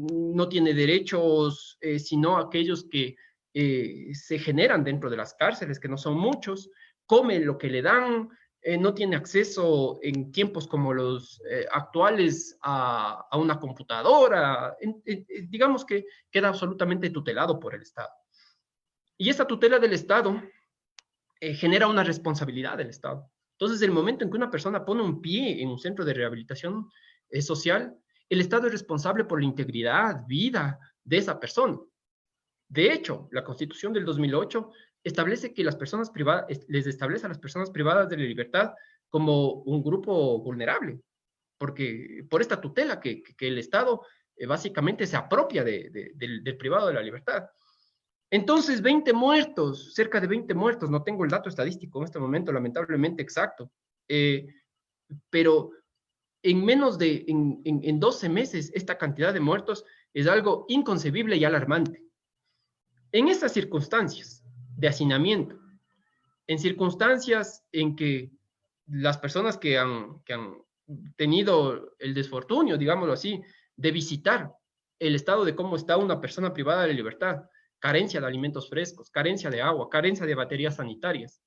no tiene derechos sino aquellos que se generan dentro de las cárceles, que no son muchos, come lo que le dan, no tiene acceso en tiempos como los actuales a una computadora, digamos que queda absolutamente tutelado por el Estado. Y esta tutela del Estado genera una responsabilidad del Estado. Entonces, el momento en que una persona pone un pie en un centro de rehabilitación social, el Estado es responsable por la integridad, vida de esa persona. De hecho, la Constitución del 2008 establece que les establece a las personas privadas de la libertad como un grupo vulnerable, porque por esta tutela que el Estado básicamente se apropia del privado de la libertad. Entonces, 20 muertos, cerca de 20 muertos, no tengo el dato estadístico en este momento, lamentablemente exacto, pero en 12 meses, esta cantidad de muertos es algo inconcebible y alarmante. En estas circunstancias de hacinamiento, en circunstancias en que las personas que han tenido el desfortunio, digámoslo así, de visitar el estado de cómo está una persona privada de la libertad, carencia de alimentos frescos, carencia de agua, carencia de baterías sanitarias,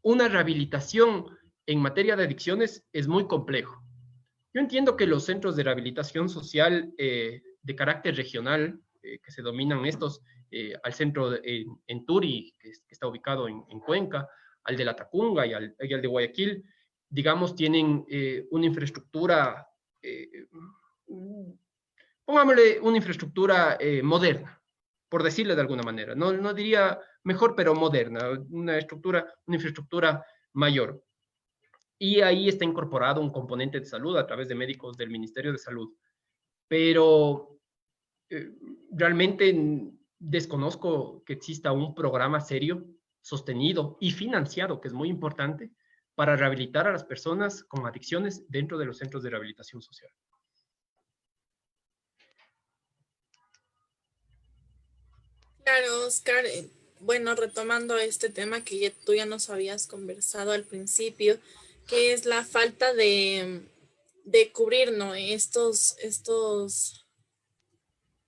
una rehabilitación en materia de adicciones es muy complejo. Yo entiendo que los centros de rehabilitación social de carácter regional, que se dominan estos, al centro en Turi, que está ubicado en Cuenca, al de La Tacunga y al de Guayaquil, digamos, tienen una infraestructura, pongámosle una infraestructura moderna, por decirle de alguna manera. No diría mejor, pero moderna, una infraestructura mayor. y ahí está incorporado un componente de salud a través de médicos del Ministerio de Salud. Pero realmente desconozco que exista un programa serio, sostenido y financiado, que es muy importante, para rehabilitar a las personas con adicciones dentro de los centros de rehabilitación social. Claro, Oscar. Bueno, retomando este tema que tú ya nos habías conversado al principio, que es la falta de cubrir, ¿no?, estos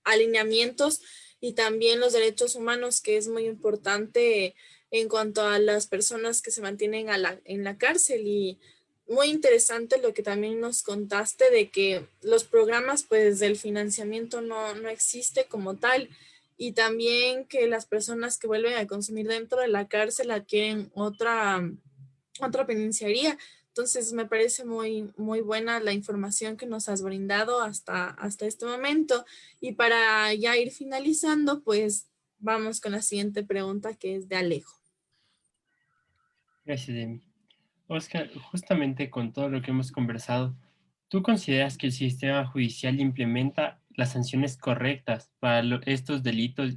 alineamientos y también los derechos humanos, que es muy importante en cuanto a las personas que se mantienen en la cárcel. Y muy interesante lo que también nos contaste de que los programas, pues, del financiamiento no existe como tal, y también que las personas que vuelven a consumir dentro de la cárcel adquieren otra penitenciaría. Entonces, me parece muy, muy buena la información que nos has brindado hasta este momento. Y para ya ir finalizando, pues vamos con la siguiente pregunta, que es de Alejo. Gracias, Emi. Oscar, justamente con todo lo que hemos conversado, ¿tú consideras que el sistema judicial implementa las sanciones correctas para estos delitos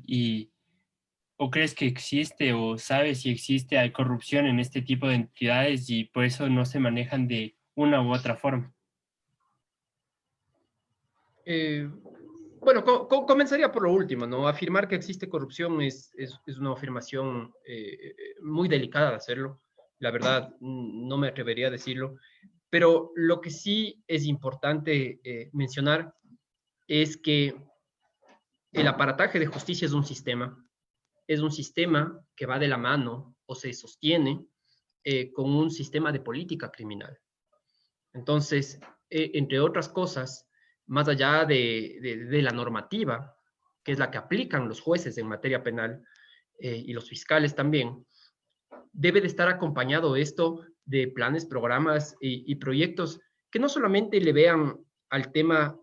o crees que existe o sabes si existe hay corrupción en este tipo de entidades y por eso no se manejan de una u otra forma? Bueno, comenzaría por lo último, ¿no? Afirmar que existe corrupción es una afirmación muy delicada de hacerlo. La verdad, no me atrevería a decirlo. Pero lo que sí es importante mencionar es que el aparataje de justicia es un sistema que va de la mano o se sostiene con un sistema de política criminal. Entonces, entre otras cosas, más allá de la normativa, que es la que aplican los jueces en materia penal y los fiscales también, debe de estar acompañado esto de planes, programas y proyectos que no solamente le vean al tema,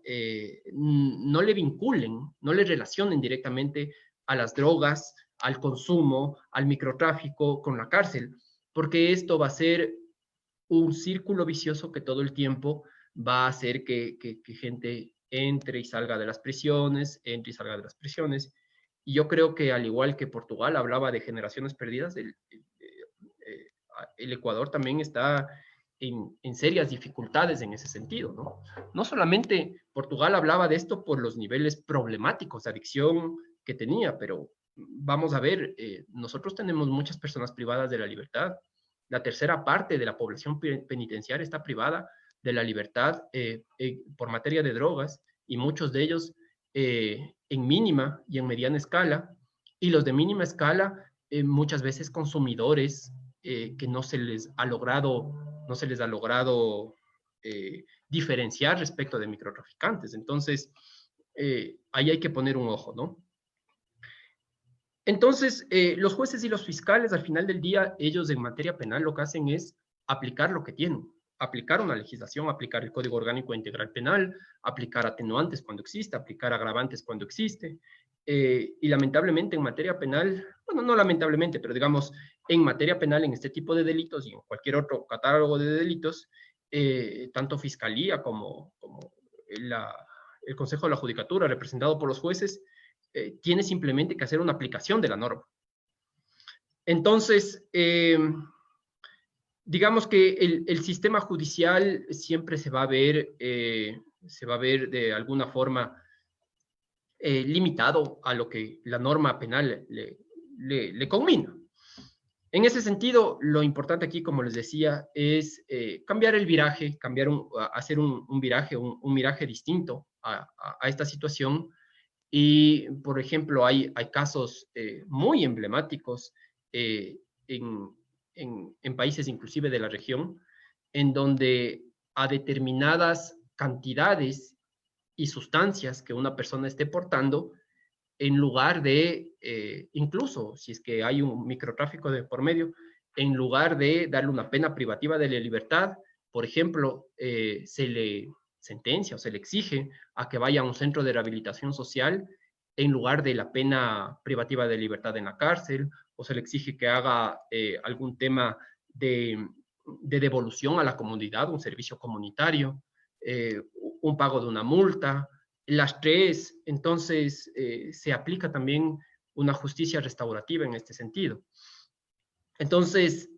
no le vinculen, no le relacionen directamente a las drogas, al consumo, al microtráfico con la cárcel, porque esto va a ser un círculo vicioso que todo el tiempo va a hacer que gente entre y salga de las prisiones, entre y salga de las prisiones. Y yo creo que al igual que Portugal hablaba de generaciones perdidas, el Ecuador también está en serias dificultades en ese sentido, ¿no? No solamente Portugal hablaba de esto por los niveles problemáticos de adicción que tenía, pero vamos a ver, nosotros tenemos muchas personas privadas de la libertad. La tercera parte de la población penitenciaria está privada de la libertad por materia de drogas, y muchos de ellos en mínima y en mediana escala, y los de mínima escala muchas veces consumidores que no se les ha logrado diferenciar respecto de microtraficantes. Entonces, ahí hay que poner un ojo, ¿no? Entonces, los jueces y los fiscales, al final del día, ellos en materia penal lo que hacen es aplicar lo que tienen, aplicar una legislación, aplicar el Código Orgánico Integral Penal, aplicar atenuantes cuando existe, aplicar agravantes cuando existe. Y lamentablemente en materia penal, bueno, no lamentablemente, pero digamos, en materia penal, en este tipo de delitos y en cualquier otro catálogo de delitos, tanto Fiscalía como el Consejo de la Judicatura, representado por los jueces, tiene simplemente que hacer una aplicación de la norma. Entonces, digamos que el sistema judicial siempre se va a ver de alguna forma limitado a lo que la norma penal le conmina. En ese sentido, lo importante aquí, como les decía, es cambiar el viraje, hacer un viraje distinto a esta situación. Y, por ejemplo, hay casos muy emblemáticos en países inclusive de la región, en donde a determinadas cantidades y sustancias que una persona esté portando, en lugar de, incluso si es que hay un microtráfico de por medio, en lugar de darle una pena privativa de la libertad, por ejemplo, se le sentencia o se le exige a que vaya a un centro de rehabilitación social en lugar de la pena privativa de libertad en la cárcel, o se le exige que haga algún tema de de devolución a la comunidad, un servicio comunitario, un pago de una multa, las tres. Entonces se aplica también una justicia restaurativa en este sentido. Entonces,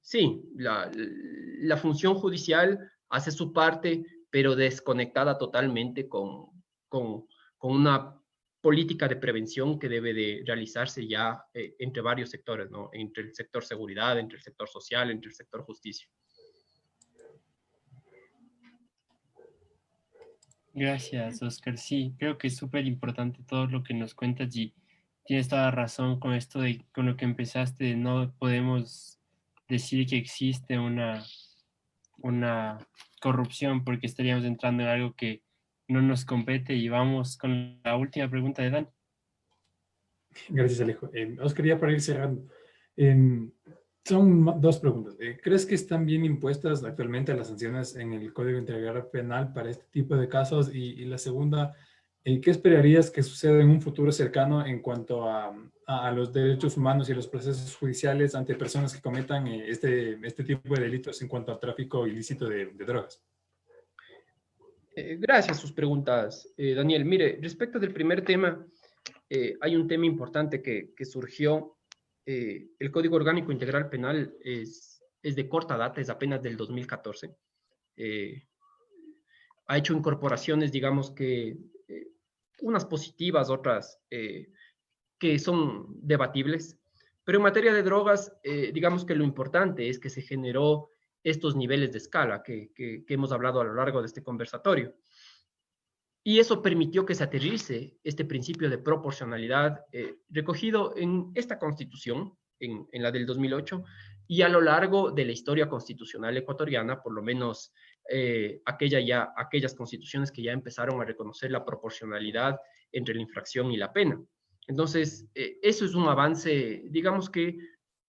sí, la función judicial hace su parte, pero desconectada totalmente con una política de prevención que debe de realizarse ya entre varios sectores, ¿no? Entre el sector seguridad, entre el sector social, entre el sector justicia. Gracias, Oscar. Sí, creo que es súper importante todo lo que nos cuentas y tienes toda la razón con esto de con lo que empezaste. No podemos decir que existe una corrupción porque estaríamos entrando en algo que no nos compete. Y vamos con la última pregunta de Dan. Gracias, Alejo. Oscar, ya para ir cerrando, son dos preguntas. ¿Crees que están bien impuestas actualmente las sanciones en el Código Integral Penal para este tipo de casos? Y la segunda, ¿qué esperarías que suceda en un futuro cercano en cuanto a los derechos humanos y los procesos judiciales ante personas que cometan este tipo de delitos en cuanto al tráfico ilícito de drogas? Gracias a sus preguntas, Daniel. Mire, respecto del primer tema, hay un tema importante que surgió. El Código Orgánico Integral Penal es de corta data, es apenas del 2014. Ha hecho incorporaciones, digamos que unas positivas, otras que son debatibles, pero en materia de drogas, digamos que lo importante es que se generó estos niveles de escala que hemos hablado a lo largo de este conversatorio. Y eso permitió que se aterrice este principio de proporcionalidad recogido en esta Constitución, en la del 2008, y a lo largo de la historia constitucional ecuatoriana, por lo menos aquellas constituciones que ya empezaron a reconocer la proporcionalidad entre la infracción y la pena. Entonces, eso es un avance, digamos que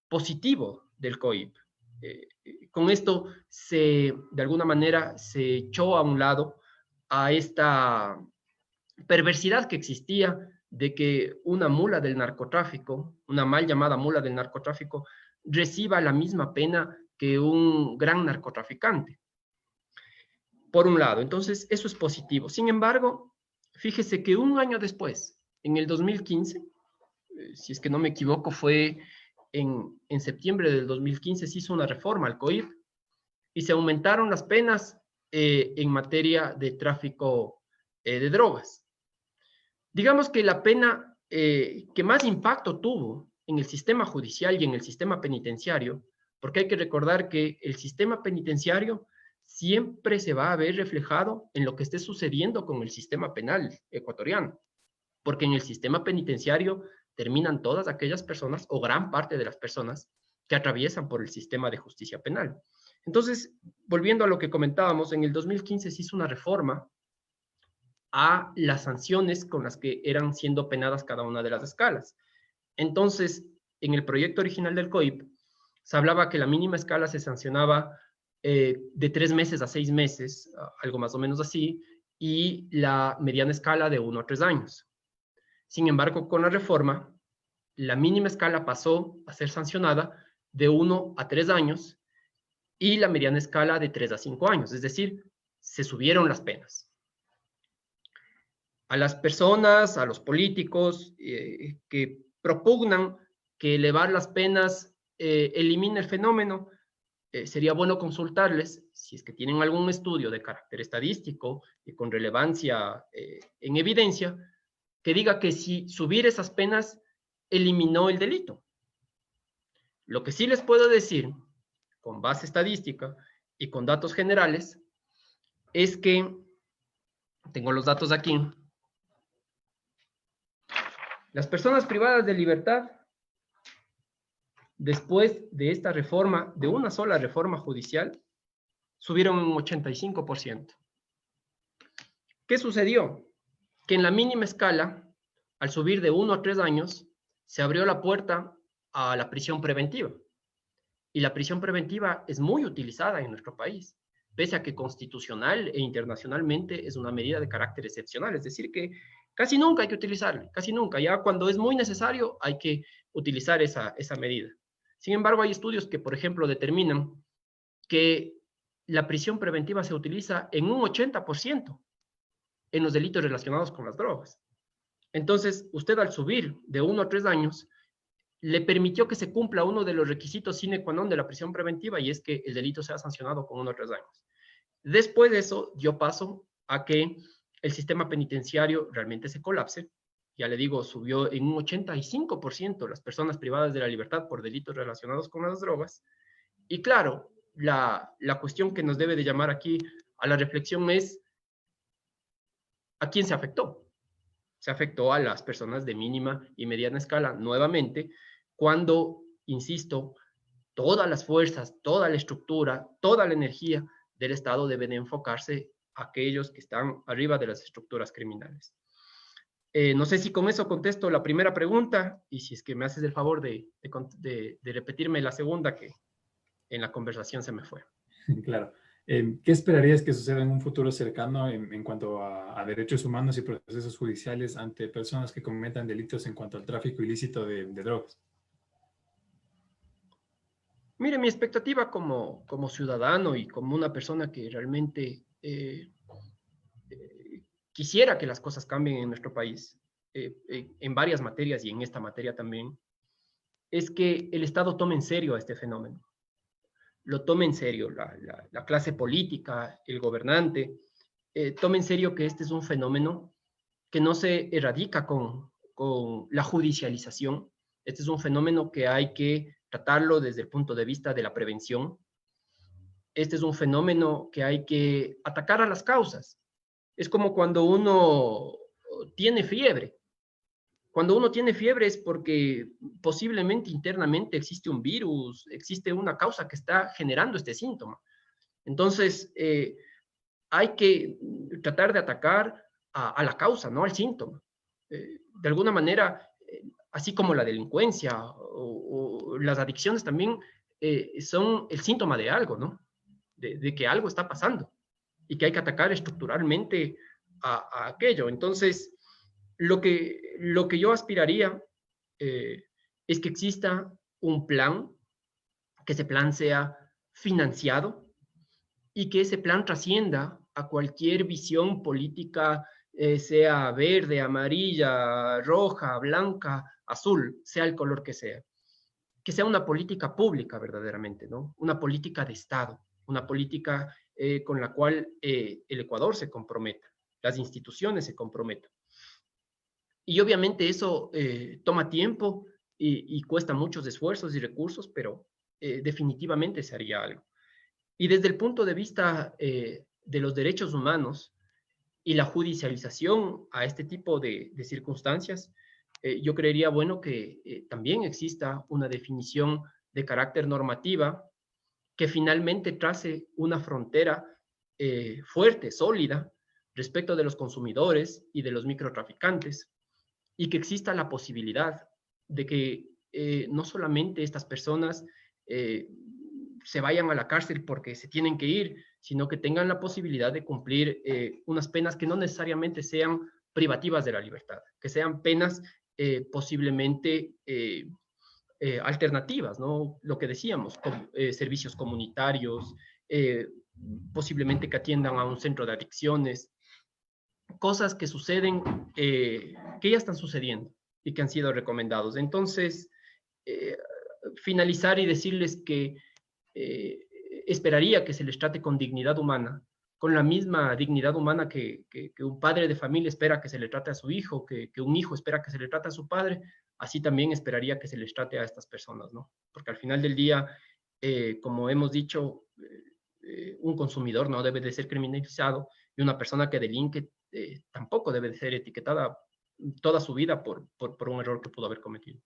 positivo del COIP. Con esto, de alguna manera, se echó a un lado a esta perversidad que existía de que una mula del narcotráfico, una mal llamada mula del narcotráfico, reciba la misma pena que un gran narcotraficante. Por un lado, entonces eso es positivo. Sin embargo, fíjese que un año después, en el 2015, si es que no me equivoco, fue en septiembre del 2015, se hizo una reforma al COIP y se aumentaron las penas en materia de tráfico de drogas. Digamos que la pena que más impacto tuvo en el sistema judicial y en el sistema penitenciario, porque hay que recordar que el sistema penitenciario siempre se va a ver reflejado en lo que esté sucediendo con el sistema penal ecuatoriano, porque en el sistema penitenciario terminan todas aquellas personas o gran parte de las personas que atraviesan por el sistema de justicia penal. Entonces, volviendo a lo que comentábamos, en el 2015 se hizo una reforma a las sanciones con las que eran siendo penadas cada una de las escalas. Entonces, en el proyecto original del COIP, se hablaba que la mínima escala se sancionaba de 3 meses a 6 meses, algo más o menos así, y la mediana escala de 1 a 3 años. Sin embargo, con la reforma, la mínima escala pasó a ser sancionada de 1 a 3 años y la mediana escala de 3 a 5 años, es decir, se subieron las penas. A las personas, a los políticos que propugnan que elevar las penas elimine el fenómeno, sería bueno consultarles, si es que tienen algún estudio de carácter estadístico y con relevancia en evidencia, que diga que si subir esas penas eliminó el delito. Lo que sí les puedo decir, con base estadística y con datos generales, es que, tengo los datos aquí, las personas privadas de libertad, después de esta reforma, de una sola reforma judicial, subieron un 85%. ¿Qué sucedió? Que en la mínima escala, al subir de 1 a 3 años, se abrió la puerta a la prisión preventiva. Y la prisión preventiva es muy utilizada en nuestro país, pese a que constitucional e internacionalmente es una medida de carácter excepcional, es decir, que casi nunca hay que utilizarla, casi nunca, ya cuando es muy necesario hay que utilizar esa medida. Sin embargo, hay estudios que, por ejemplo, determinan que la prisión preventiva se utiliza en un 80% en los delitos relacionados con las drogas. Entonces, usted al subir de 1 a 3 años, le permitió que se cumpla uno de los requisitos sine qua non de la prisión preventiva, y es que el delito sea sancionado con 1 a 3 años. Después de eso, dio paso a que el sistema penitenciario realmente se colapse. Ya le digo, subió en un 85% las personas privadas de la libertad por delitos relacionados con las drogas. Y claro, la cuestión que nos debe de llamar aquí a la reflexión es, ¿a quién se afectó? Se afectó a las personas de mínima y mediana escala, nuevamente, cuando, insisto, todas las fuerzas, toda la estructura, toda la energía del Estado deben enfocarse a aquellos que están arriba de las estructuras criminales. No sé si con eso contesto la primera pregunta, y si es que me haces el favor de repetirme la segunda, que en la conversación se me fue. Claro. ¿Qué esperarías que suceda en un futuro cercano en cuanto a derechos humanos y procesos judiciales ante personas que cometan delitos en cuanto al tráfico ilícito de drogas? Mire, mi expectativa como ciudadano y como una persona que realmente quisiera que las cosas cambien en nuestro país, en varias materias y en esta materia también, es que el Estado tome en serio a este fenómeno. Lo tome en serio la clase política, el gobernante, tome en serio que este es un fenómeno que no se erradica con la judicialización. Este es un fenómeno que hay que tratarlo desde el punto de vista de la prevención. Este es un fenómeno que hay que atacar a las causas. Es como cuando uno tiene fiebre. Cuando uno tiene fiebre es porque posiblemente internamente existe un virus, existe una causa que está generando este síntoma. Entonces, hay que tratar de atacar a la causa, no al síntoma. De alguna manera, así como la delincuencia o las adicciones también son el síntoma de algo, ¿no? De que algo está pasando y que hay que atacar estructuralmente a aquello. Entonces, lo que yo aspiraría es que exista un plan, que ese plan sea financiado y que ese plan trascienda a cualquier visión política, sea verde, amarilla, roja, blanca, azul, sea el color que sea. Que sea una política pública verdaderamente, ¿no? Una política de Estado, una política con la cual el Ecuador se comprometa, las instituciones se comprometan. Y obviamente eso toma tiempo y cuesta muchos esfuerzos y recursos, pero definitivamente se haría algo. Y desde el punto de vista de los derechos humanos y la judicialización a este tipo de circunstancias, yo creería bueno que también exista una definición de carácter normativa que finalmente trace una frontera fuerte, sólida, respecto de los consumidores y de los microtraficantes, y que exista la posibilidad de que no solamente estas personas se vayan a la cárcel porque se tienen que ir, sino que tengan la posibilidad de cumplir unas penas que no necesariamente sean privativas de la libertad, que sean penas posiblemente alternativas, ¿no? Lo que decíamos, servicios comunitarios, posiblemente que atiendan a un centro de adicciones, cosas que suceden, que ya están sucediendo y que han sido recomendados. Entonces, finalizar y decirles que esperaría que se les trate con dignidad humana, con la misma dignidad humana que un padre de familia espera que se le trate a su hijo, que un hijo espera que se le trate a su padre, así también esperaría que se les trate a estas personas, ¿no? Porque al final del día, como hemos dicho, un consumidor no debe de ser criminalizado y una persona que delinque tampoco debe de ser etiquetada toda su vida por un error que pudo haber cometido.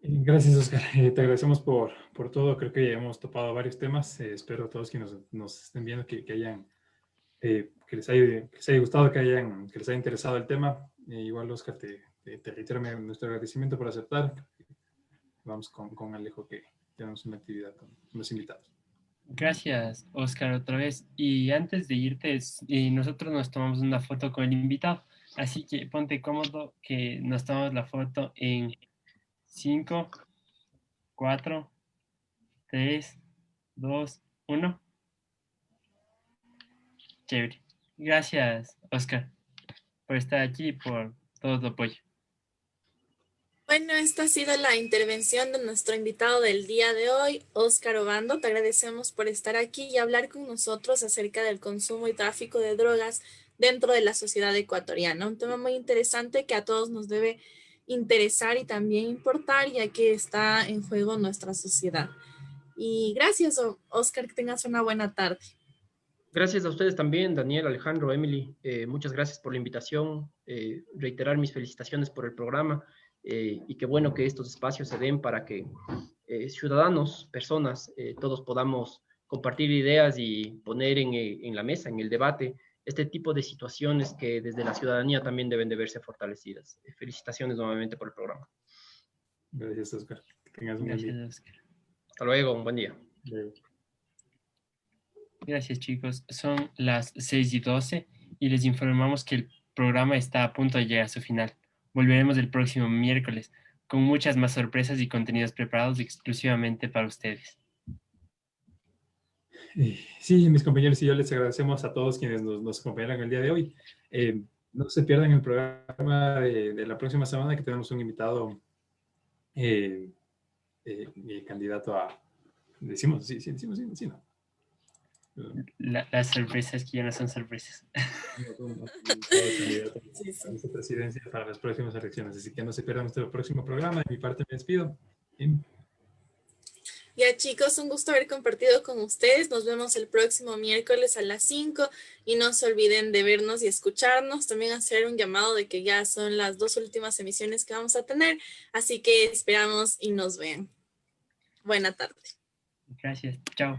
Gracias, Oscar. Te agradecemos por todo. Creo que ya hemos topado varios temas. Espero a todos que nos estén viendo que hayan, que les haya gustado, que les haya interesado el tema. Igual, Oscar, te reitero nuestro agradecimiento por aceptar. Vamos con Alejo, que tenemos una actividad con los invitados. Gracias, Oscar, otra vez. Y antes de irte, nosotros nos tomamos una foto con el invitado. Así que ponte cómodo que nos tomamos la foto en 5, 4, 3, 2, 1. Chévere. Gracias, Oscar, por estar aquí y por todo tu apoyo. Bueno, esta ha sido la intervención de nuestro invitado del día de hoy, Óscar Obando. Te agradecemos por estar aquí y hablar con nosotros acerca del consumo y tráfico de drogas dentro de la sociedad ecuatoriana. Un tema muy interesante que a todos nos debe interesar y también importar, ya que está en juego nuestra sociedad. Y gracias, Óscar, que tengas una buena tarde. Gracias a ustedes también, Daniel, Alejandro, Emily. Muchas gracias por la invitación. Reiterar mis felicitaciones por el programa y qué bueno que estos espacios se den para que ciudadanos, personas, todos podamos compartir ideas y poner en la mesa, en el debate, este tipo de situaciones que desde la ciudadanía también deben de verse fortalecidas. Felicitaciones nuevamente por el programa. Gracias, Oscar. Que tengas un buen día. Gracias, Oscar. Hasta luego, un buen día. Gracias, chicos. Son las 6:12 y les informamos que el programa está a punto de llegar a su final. Volveremos el próximo miércoles con muchas más sorpresas y contenidos preparados exclusivamente para ustedes. Sí, mis compañeros y yo les agradecemos a todos quienes nos acompañaron el día de hoy. No se pierdan el programa de la próxima semana, que tenemos un invitado candidato a... Decimos, sí, ¿no? Las sorpresas que ya no son sorpresas. Candidato a la vicepresidencia para las próximas elecciones. Así que no se pierdan nuestro próximo programa. De mi parte me despido. Ya, chicos, un gusto haber compartido con ustedes. Nos vemos el próximo miércoles a las 5 y no se olviden de vernos y escucharnos. También hacer un llamado de que ya son las 2 últimas emisiones que vamos a tener, así que esperamos y nos vean. Buena tarde. Gracias. Chao.